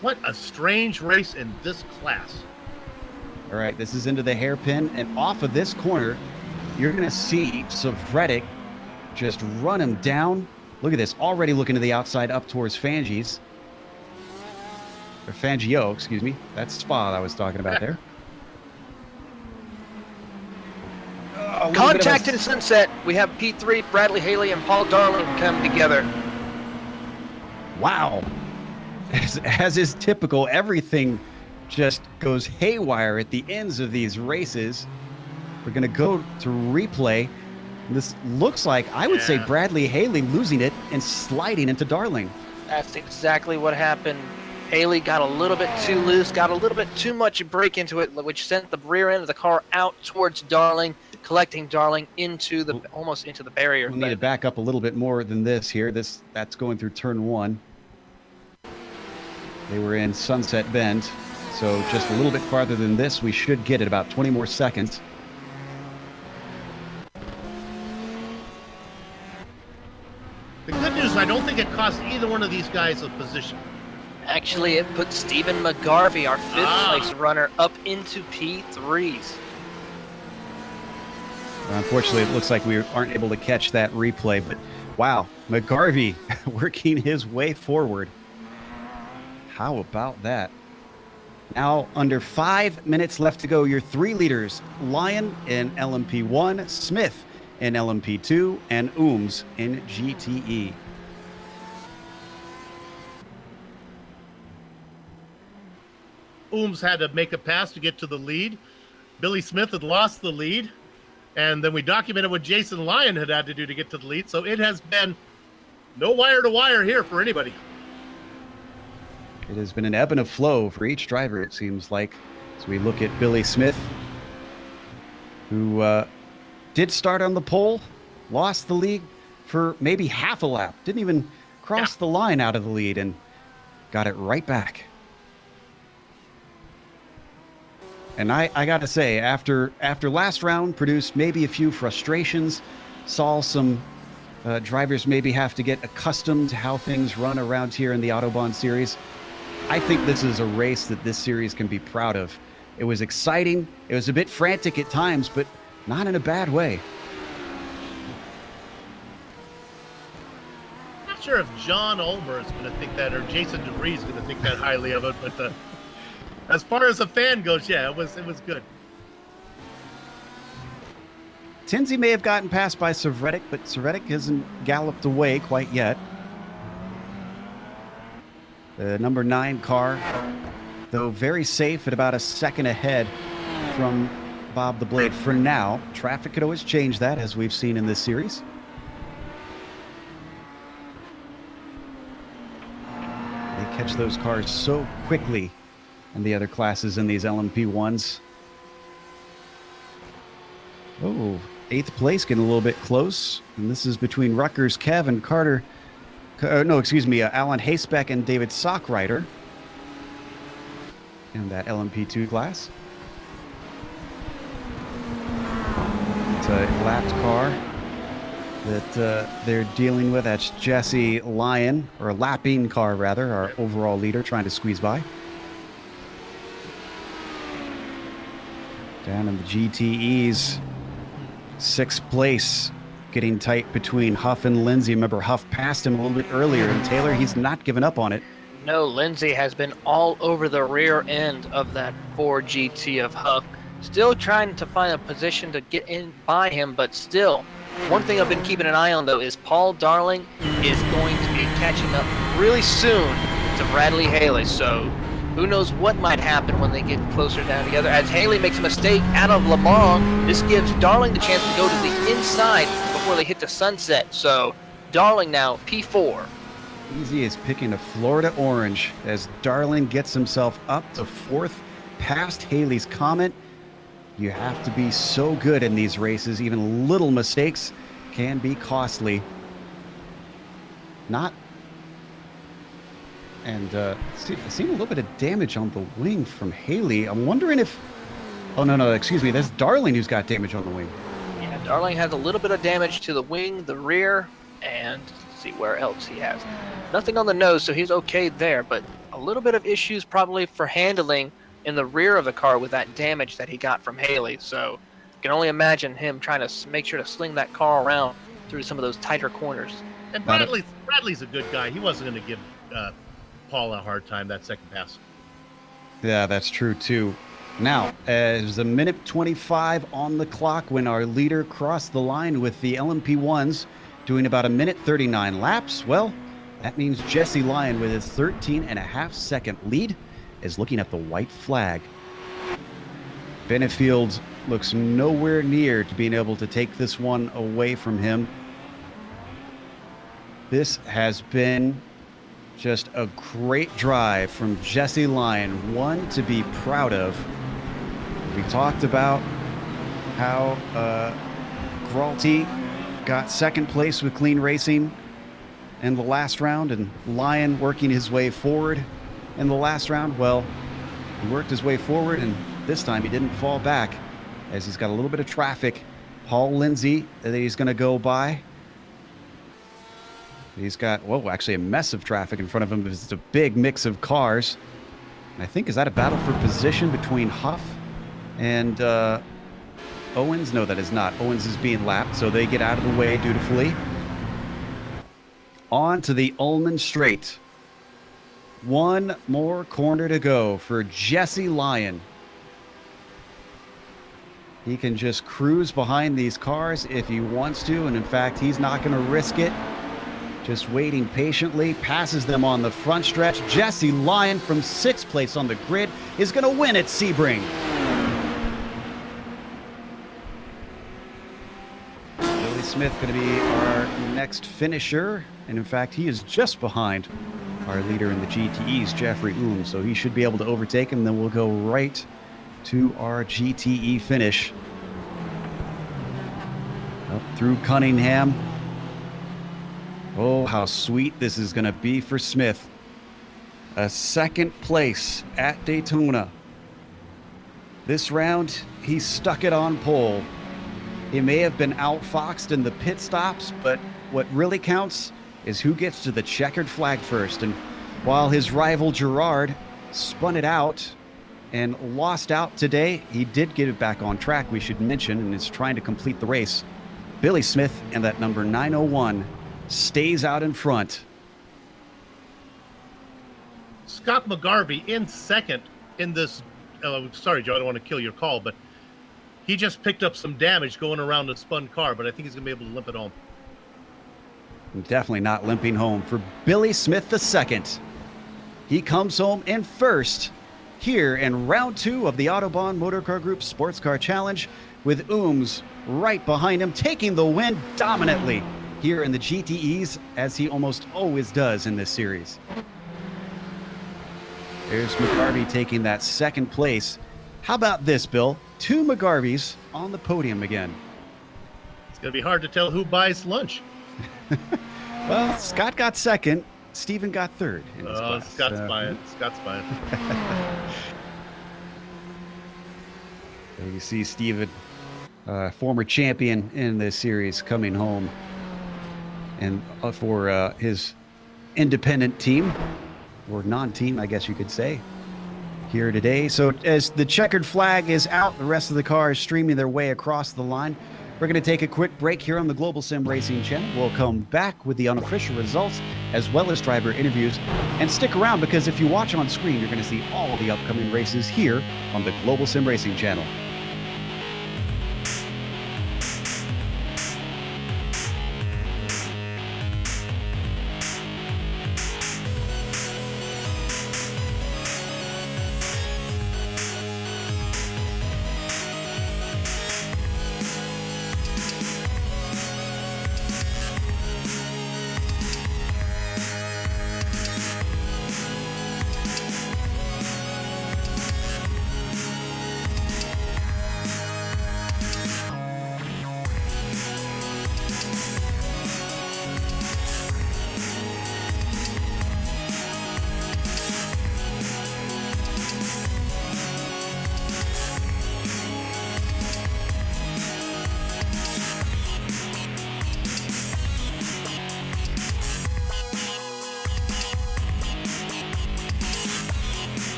What a strange race in this class. All right, this is into the hairpin, and off of this corner, you're going to see Sevredek just run him down. Look at this, already looking to the outside up towards Fangio's. Or Fangio, excuse me. That's Spa I was talking about there. Contact in Sunset. We have P3, Bradley Haley, and Paul Darling come together. Wow. As is typical, everything just goes haywire at the ends of these races. We're going to go to replay. This looks like, I would say, Bradley Haley losing it and sliding into Darling. That's exactly what happened. Haley got a little bit too loose, got a little bit too much brake into it, which sent the rear end of the car out towards Darling, collecting Darling into the almost into the barrier. We'll need to back up a little bit more than this here. That's going through turn 1. They were in Sunset Bend, so just a little bit farther than this. We should get it about 20 more seconds. The good news, I don't think it cost either one of these guys a position. Actually, it put Stephen McGarvey, our 5th place runner, up into P3s. Unfortunately, it looks like we aren't able to catch that replay, but wow, McGarvey working his way forward. How about that? Now, under 5 minutes left to go, your 3 leaders, Lyon in LMP1, Smith in LMP2, and Ooms in GTE. Ooms had to make a pass to get to the lead. Billy Smith had lost the lead. And then we documented what Jason Lyon had to do to get to the lead. So it has been no wire to wire here for anybody. It has been an ebb and a flow for each driver, it seems like. As we look at Billy Smith, who did start on the pole, lost the lead for maybe half a lap, didn't even cross the line out of the lead, and got it right back. And I got to say, after last round produced maybe a few frustrations, saw some drivers maybe have to get accustomed to how things run around here in the Autobahn series, I think this is a race that this series can be proud of. It was exciting. It was a bit frantic at times, but not in a bad way. Not sure if John Ulmer is going to think that, or Jason DeVries is going to think that highly of it, but as far as a fan goes, yeah, it was good. Tinsey may have gotten passed by Sevreddick, but Sevreddick hasn't galloped away quite yet. The number 9 car, though very safe at about a second ahead from Bob the Blade for now. Traffic could always change that, as we've seen in this series. They catch those cars so quickly in the other classes in these LMP1s. Oh, 8th place getting a little bit close. And this is between Rutgers, Kev, and Carter. Alan Hasebeck and David Sockrider in that LMP2 class. It's a lapped car that they're dealing with. That's Jesse Lyon, or a lapping car rather, our overall leader, trying to squeeze by. Down in the GTEs, 6th place. Getting tight between Huff and Lindsay. Remember, Huff passed him a little bit earlier, and Taylor, he's not given up on it. No, Lindsay has been all over the rear end of that 4GT of Huff. Still trying to find a position to get in by him, but still. One thing I've been keeping an eye on, though, is Paul Darling is going to be catching up really soon to Bradley Haley. So who knows what might happen when they get closer down together. As Haley makes a mistake out of Le Mans, this gives Darling the chance to go to the inside before they hit the sunset. So Darling now P4. Easy is picking a Florida orange as Darling gets himself up to 4th past Haley's comment. You have to be so good in these races. Even little mistakes can be costly. Seeing a little bit of damage on the wing from Haley. I'm wondering if... Oh, no, excuse me. That's Darling who's got damage on the wing. Yeah, Darling has a little bit of damage to the wing, the rear, and let's see where else he has. Nothing on the nose, so he's okay there, but a little bit of issues probably for handling in the rear of the car with that damage that he got from Haley. So you can only imagine him trying to make sure to sling that car around through some of those tighter corners. And Bradley's a good guy. He wasn't going to give Paul a hard time that second pass. Yeah, that's true too. Now, as a minute 25 on the clock when our leader crossed the line with the LMP1s doing about a minute 39 laps, well, that means Jesse Lyon with his 13.5-second lead is looking at the white flag. Benefield looks nowhere near to being able to take this one away from him. This has been just a great drive from Jesse Lyon, one to be proud of. We talked about how Gralty got second place with clean racing in the last round, and Lyon working his way forward in the last round. Well, he worked his way forward, and this time he didn't fall back as he's got a little bit of traffic. Paul Lindsay that he's going to go by. He's got, actually a mess of traffic in front of him. It's a big mix of cars. And I think, is that a battle for position between Huff and Owens? No, that is not. Owens is being lapped, so they get out of the way dutifully. On to the Ullman Straight. One more corner to go for Jesse Lyon. He can just cruise behind these cars if he wants to, and in fact, he's not going to risk it. Just waiting patiently, passes them on the front stretch. Jesse Lyon from 6th place on the grid is going to win at Sebring. Billy Smith going to be our next finisher, and in fact, he is just behind our leader in the GTEs, Jeffrey Oom, so he should be able to overtake him. Then we'll go right to our GTE finish. Up through Cunningham. Oh, how sweet this is going to be for Smith. A 2nd place at Daytona. This round, he stuck it on pole. He may have been outfoxed in the pit stops, but what really counts is who gets to the checkered flag first. And while his rival Gerard spun it out and lost out today, he did get it back on track, we should mention, and is trying to complete the race. Billy Smith and that number 901 stays out in front. Scott McGarvey in 2nd in this. Sorry, Joe, I don't want to kill your call, but he just picked up some damage going around the spun car, but I think he's going to be able to limp it home. Definitely not limping home for Billy Smith II. He comes home in 1st here in round 2 of the Autobahn Motorcar Group Sports Car Challenge, with Ooms right behind him, taking the win dominantly here in the GTEs, as he almost always does in this series. There's McGarvey taking that 2nd place. How about this, Bill? 2 McGarveys on the podium again. It's going to be hard to tell who buys lunch. Well, Scott got 2nd. Steven got 3rd in this class. Scott's buying. Scott's buying. You see Steven, former champion in this series, coming home and for his independent team, or non-team, I guess you could say, here today. So as the checkered flag is out, the rest of the cars streaming their way across the line. We're going to take a quick break here on the Global SimRacing Channel. We'll come back with the unofficial results as well as driver interviews. And stick around, because if you watch on screen, you're going to see all the upcoming races here on the Global SimRacing Channel.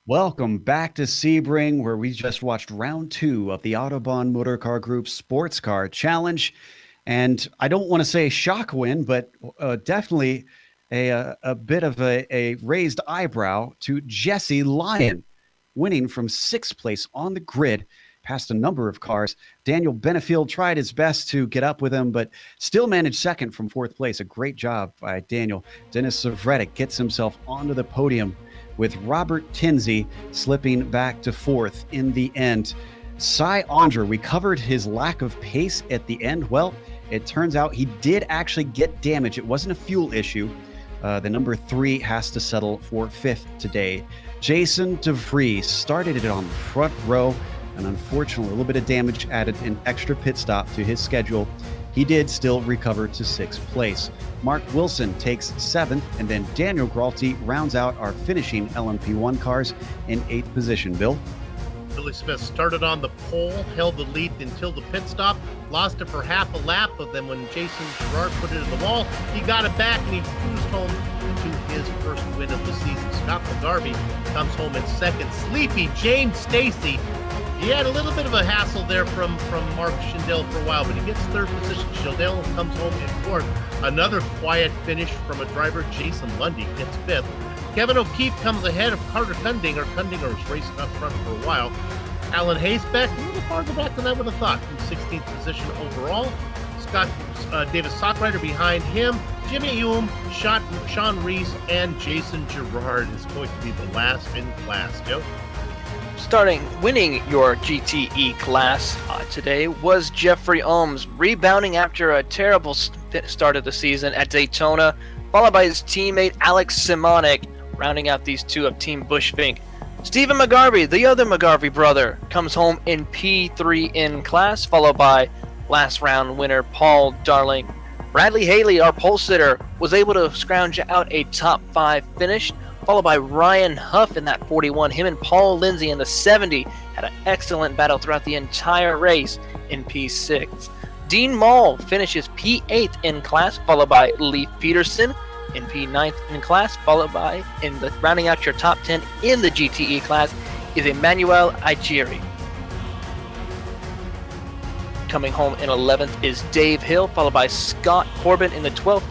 Welcome back to Sebring, where we just watched round 2 of the Autobahn Motorcar Group Sportscar Challenge. And I don't want to say shock win, but definitely a bit of a raised eyebrow to Jesse Lyon, winning from 6th place on the grid, past a number of cars. Daniel Benefield tried his best to get up with him, but still managed 2nd from 4th place. A great job by Daniel. Dennis Savretic gets himself onto the podium, with Robert Tinsey slipping back to 4th in the end. Cy Andre, we covered his lack of pace at the end. Well, it turns out he did actually get damage. It wasn't a fuel issue. The number 3 has to settle for 5th today. Jason DeVries started it on the front row, and unfortunately, a little bit of damage added an extra pit stop to his schedule. He did still recover to 6th place. Mark Wilson takes 7th, and then Daniel Gralty rounds out our finishing LMP1 cars in 8th position. Bill? Billy Smith started on the pole, held the lead until the pit stop, lost it for half a lap, but then when Jason Girard put it in the wall, he got it back and he cruised home to his first win of the season. Scott McGarvey comes home in 2nd. Sleepy James Stacy, he had a little bit of a hassle there from Mark Schindel for a while, but he gets 3rd position. Schindel comes home in 4th. Another quiet finish from a driver, Jason Lundy, gets 5th. Kevin O'Keefe comes ahead of Carter Kundinger. Kundinger was racing up front for a while. Alan Haysbeck, a little farther back than I would have thought, from 16th position overall. Davis Sockrider behind him. Jimmy Hume, Sean Reese, and Jason Girard is going to be the last in class. Joe? Winning your GTE class today was Jeffrey Ohms, rebounding after a terrible start of the season at Daytona, followed by his teammate Alex Simonek, rounding out these two of Team Bushfink. Stephen McGarvey, the other McGarvey brother, comes home in P3 in class, followed by last round winner Paul Darling. Bradley Haley, our pole sitter, was able to scrounge out a top 5 finish, followed by Ryan Huff in that 41. Him and Paul Lindsay in the 70 had an excellent battle throughout the entire race in P6. Dean Mall finishes P8 in class, followed by Leif Peterson in P9 in class, followed by, rounding out your top 10 in the GTE class, is Emmanuel Aguirre. Coming home in 11th is Dave Hill, followed by Scott Corbin in the 12th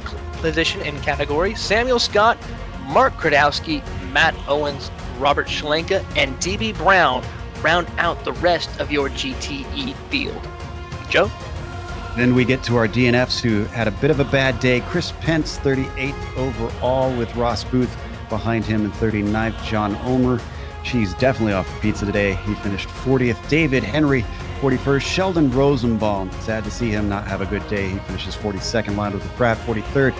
position in category. Samuel Scott, Mark Kradowski, Matt Owens, Robert Schlenka, and DB Brown round out the rest of your GTE field. Joe? Then we get to our DNFs who had a bit of a bad day. Chris Pence, 38th overall, with Ross Booth behind him in 39th. John Omer, she's definitely off the pizza today. He finished 40th. David Henry, 41st. Sheldon Rosenbaum, sad to see him not have a good day. He finishes 42nd. Lando Pratt, 43rd.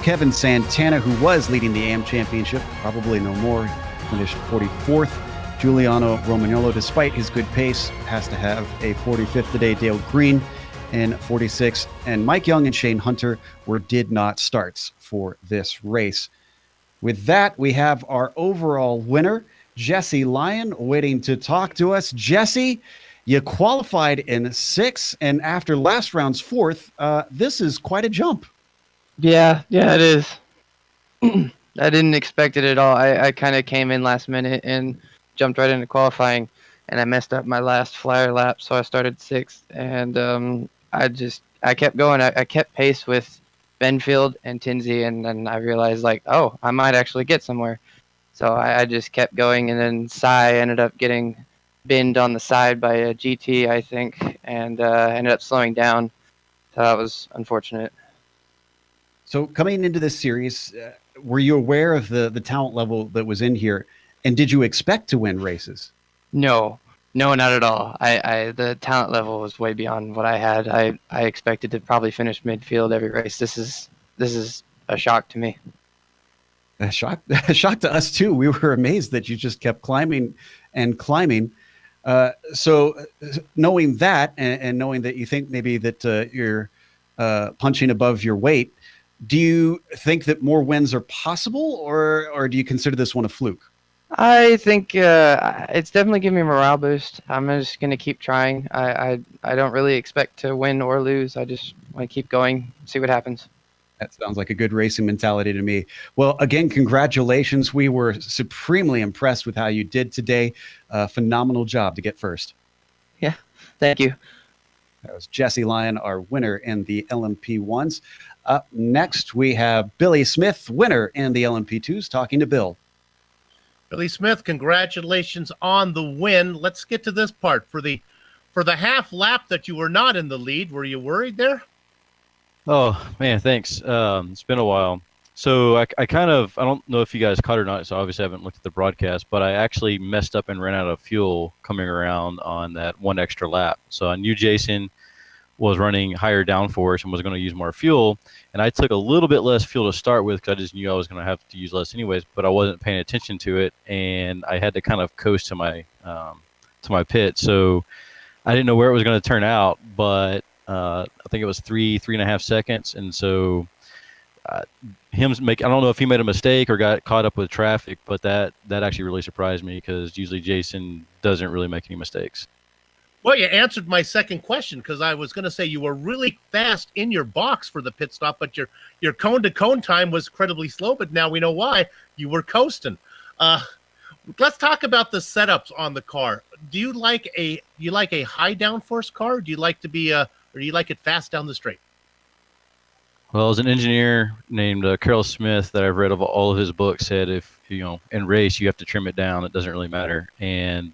Kevin Santana, who was leading the AM Championship, probably no more, finished 44th. Giuliano Romagnolo, despite his good pace, has to have a 45th today. Dale Green in 46th. And Mike Young and Shane Hunter did not starts for this race. With that, we have our overall winner, Jesse Lyon, waiting to talk to us. Jesse, you qualified in 6th, and after last round's 4th, this is quite a jump. Yeah, it is. I didn't expect it at all. I kind of came in last minute and jumped right into qualifying, and I messed up my last flyer lap, so I started 6th, and I kept going. I kept pace with Benfield and Tinsey, and then I realized, like, oh, I might actually get somewhere. So I just kept going, and then Cy ended up getting binned on the side by a GT, I think, and ended up slowing down. So that was unfortunate. So coming into this series, were you aware of the talent level that was in here, and did you expect to win races? No, not at all. The talent level was way beyond what I had. I expected to probably finish midfield every race. This is a shock to me. A shock to us too. We were amazed that you just kept climbing and climbing. So knowing that, and knowing that you think maybe that you're punching above your weight, do you think that more wins are possible, or do you consider this one a fluke? I think it's definitely giving me a morale boost. I'm just going to keep trying. I don't really expect to win or lose. I just want to keep going, see what happens. That sounds like a good racing mentality to me. Well, again, congratulations. We were supremely impressed with how you did today. Phenomenal job to get first. Yeah, thank you. That was Jesse Lyon, our winner in the LMP1s. Up next, we have Billy Smith, winner in the LMP2s, talking to Bill. Billy Smith, congratulations on the win. Let's get to this part. For the half lap that you were not in the lead, were you worried there? Oh man, thanks. It's been a while. So I don't know if you guys caught it or not, so obviously I haven't looked at the broadcast, but I actually messed up and ran out of fuel coming around on that one extra lap. So I knew Jason was running higher downforce and was going to use more fuel, and I took a little bit less fuel to start with because I just knew I was going to have to use less anyways, but I wasn't paying attention to it, and I had to kind of coast to my pit. So I didn't know where it was going to turn out, but I think it was 3.5 seconds, and so I don't know if he made a mistake or got caught up with traffic, but that actually really surprised me because usually Jason doesn't really make any mistakes. Well, you answered my second question because I was going to say you were really fast in your box for the pit stop, but your cone-to-cone time was incredibly slow, but now we know why. You were coasting. Let's talk about the setups on the car. Do you like a high downforce car? Or do you like to be or do you like it fast down the straight? Well, as an engineer named Carroll Smith that I've read of all of his books said if in race you have to trim it down, it doesn't really matter. And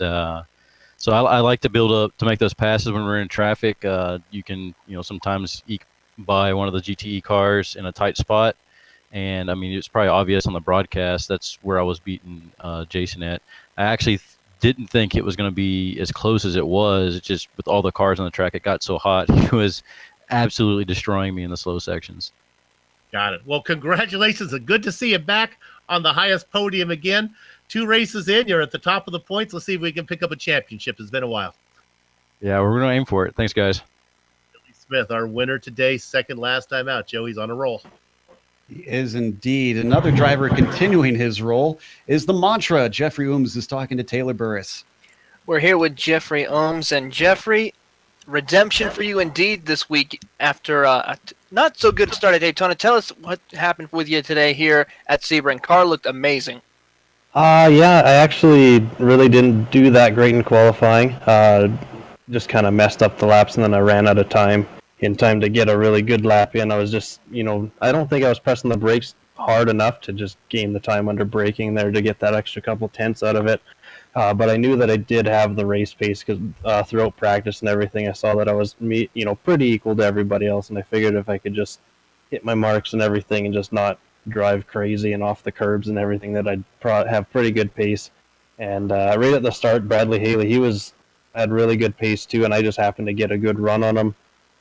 so I like to build up to make those passes when we're in traffic. You can sometimes eke by one of the GTE cars in a tight spot. And I mean, it's probably obvious on the broadcast. That's where I was beating Jason at. I actually didn't think it was going to be as close as it was. It's just with all the cars on the track, it got so hot. He was absolutely destroying me in the slow sections. Got it. Well, congratulations. It's good to see you back on the highest podium again. 2 races in, you're at the top of the points. Let's see if we can pick up a championship. It's been a while. Yeah, we're going to aim for it. Thanks, guys. Billy Smith, our winner today, second last time out. Joey's on a roll. He is indeed. Another driver continuing his role is the Mantra. Jeffrey Ooms is talking to Taylor Burris. We're here with Jeffrey Ohms. And Jeffrey, redemption for you indeed this week after a not so good start at Daytona. Tell us what happened with you today here at Sebring. Car looked amazing. Yeah, I actually really didn't do that great in qualifying. Just kind of messed up the laps, and then I ran out of time in time to get a really good lap in. I was just, I don't think I was pressing the brakes hard enough to just gain the time under braking there to get that extra couple tenths out of it. But I knew that I did have the race pace because throughout practice and everything, I saw that I was pretty equal to everybody else, and I figured if I could just hit my marks and everything and just not drive crazy and off the curbs and everything, that I'd have pretty good pace. And right at the start, Bradley Haley, had really good pace too, and I just happened to get a good run on him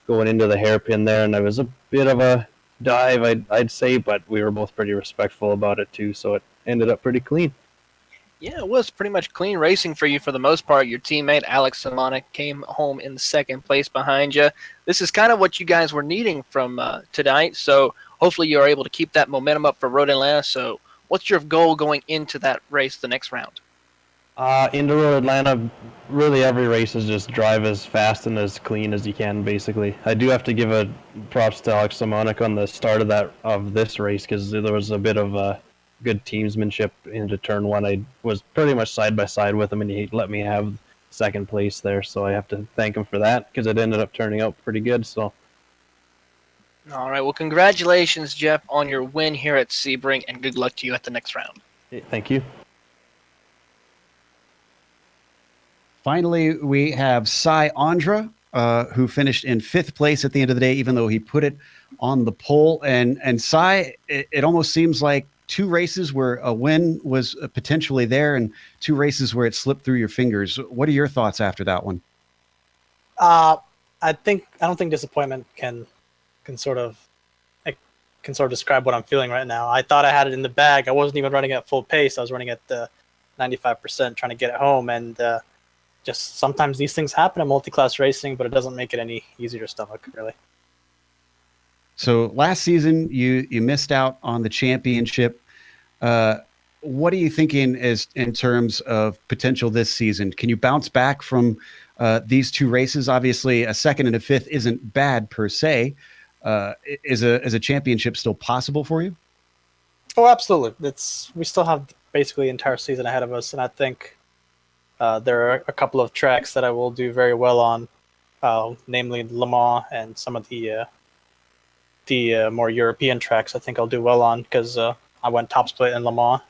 going into the hairpin there, and it was a bit of a dive, I'd say, but we were both pretty respectful about it too, so it ended up pretty clean. Yeah, it was pretty much clean racing for you for the most part. Your teammate, Alex Simonic, came home in the second place behind you. This is kind of what you guys were needing from tonight, so hopefully you're able to keep that momentum up for Road Atlanta. So what's your goal going into that race the next round? Into Road Atlanta, really every race is just drive as fast and as clean as you can, basically. I do have to give a props to Alex Simonic on the start of this race because there was a bit of good teamsmanship into turn one. I was pretty much side by side with him, and he let me have second place there, so I have to thank him for that because it ended up turning out pretty good. So, all right, well, congratulations, Jeff, on your win here at Sebring, and good luck to you at the next round. Thank you. Finally, we have Cy Andra, who finished in 5th place at the end of the day, even though he put it on the pole. And Cy, it almost seems like 2 races where a win was potentially there and 2 races where it slipped through your fingers. What are your thoughts after that one? I don't think disappointment can sort of describe what I'm feeling right now. I thought I had it in the bag. I wasn't even running at full pace. I was running at 95%, trying to get it home, and just sometimes these things happen in multi-class racing, but it doesn't make it any easier to stomach, really. So last season, you missed out on the championship. What are you thinking in terms of potential this season? Can you bounce back from these 2 races? Obviously, a 2nd and a 5th isn't bad per se, Is a championship still possible for you? Oh, absolutely. We still have basically the entire season ahead of us, and I think there are a couple of tracks that I will do very well on, namely Le Mans and some of the more European tracks. I think I'll do well on because I went top split in Le Mans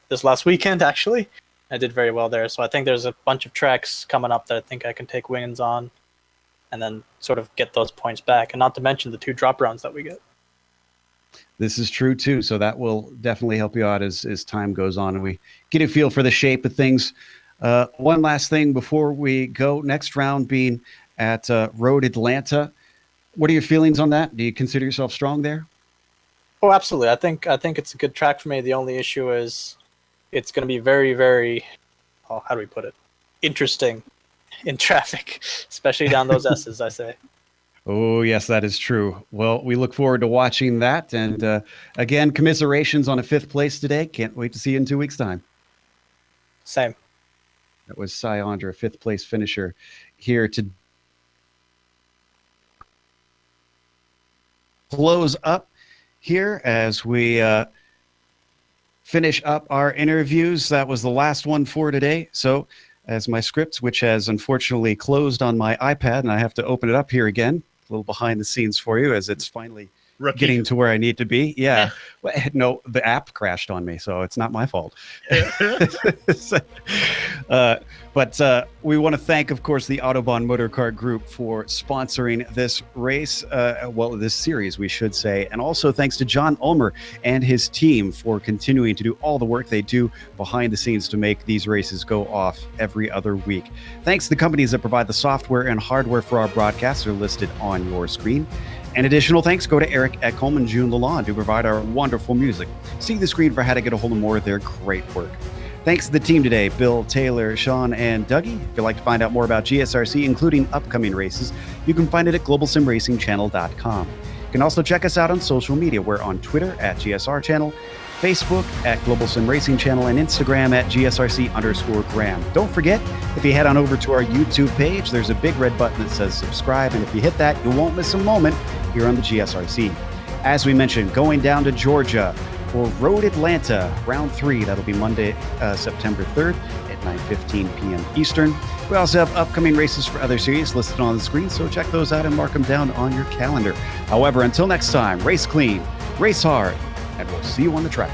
this last weekend, actually. I did very well there. So I think there's a bunch of tracks coming up that I think I can take wins on and then sort of get those points back. And not to mention the 2 drop rounds that we get. This is true, too. So that will definitely help you out as time goes on and we get a feel for the shape of things. One last thing before we go. Next round being at Road Atlanta. What are your feelings on that? Do you consider yourself strong there? Oh, absolutely. I think it's a good track for me. The only issue is it's going to be very, very, how do we put it? Interesting in traffic, especially down those S's, I say. Oh, yes, that is true. Well, we look forward to watching that. And again, commiserations on a 5th place today. Can't wait to see you in 2 weeks' time. Same. That was Cy Andre, a 5th place finisher here to close up here as we finish up our interviews. That was the last one for today. So as my script, which has unfortunately closed on my iPad, and I have to open it up here again, a little behind the scenes for you as it's finally getting to where I need to be. Yeah. No, the app crashed on me, so it's not my fault. But we want to thank, of course, the Autobahn Motorcar Group for sponsoring this race, this series, we should say. And also thanks to John Ulmer and his team for continuing to do all the work they do behind the scenes to make these races go off every other week. Thanks to the companies that provide the software and hardware for our broadcasts are listed on your screen. And additional thanks go to Eric Ekholm and June Lalonde who provide our wonderful music. See the screen for how to get a hold of more of their great work. Thanks to the team today, Bill, Taylor, Sean, and Dougie. If you'd like to find out more about GSRC, including upcoming races, you can find it at globalsimracingchannel.com. You can also check us out on social media. We're on Twitter at GSR Channel, Facebook at Global Sim Racing Channel, and Instagram at GSRC_Graham. Don't forget, if you head on over to our YouTube page, there's a big red button that says subscribe, and if you hit that, you won't miss a moment here on the GSRC. As we mentioned, going down to Georgia for Road Atlanta, round 3. That'll be Monday, September 3rd at 9:15 p.m. Eastern. We also have upcoming races for other series listed on the screen, so check those out and mark them down on your calendar. However, until next time, race clean, race hard, and we'll see you on the track.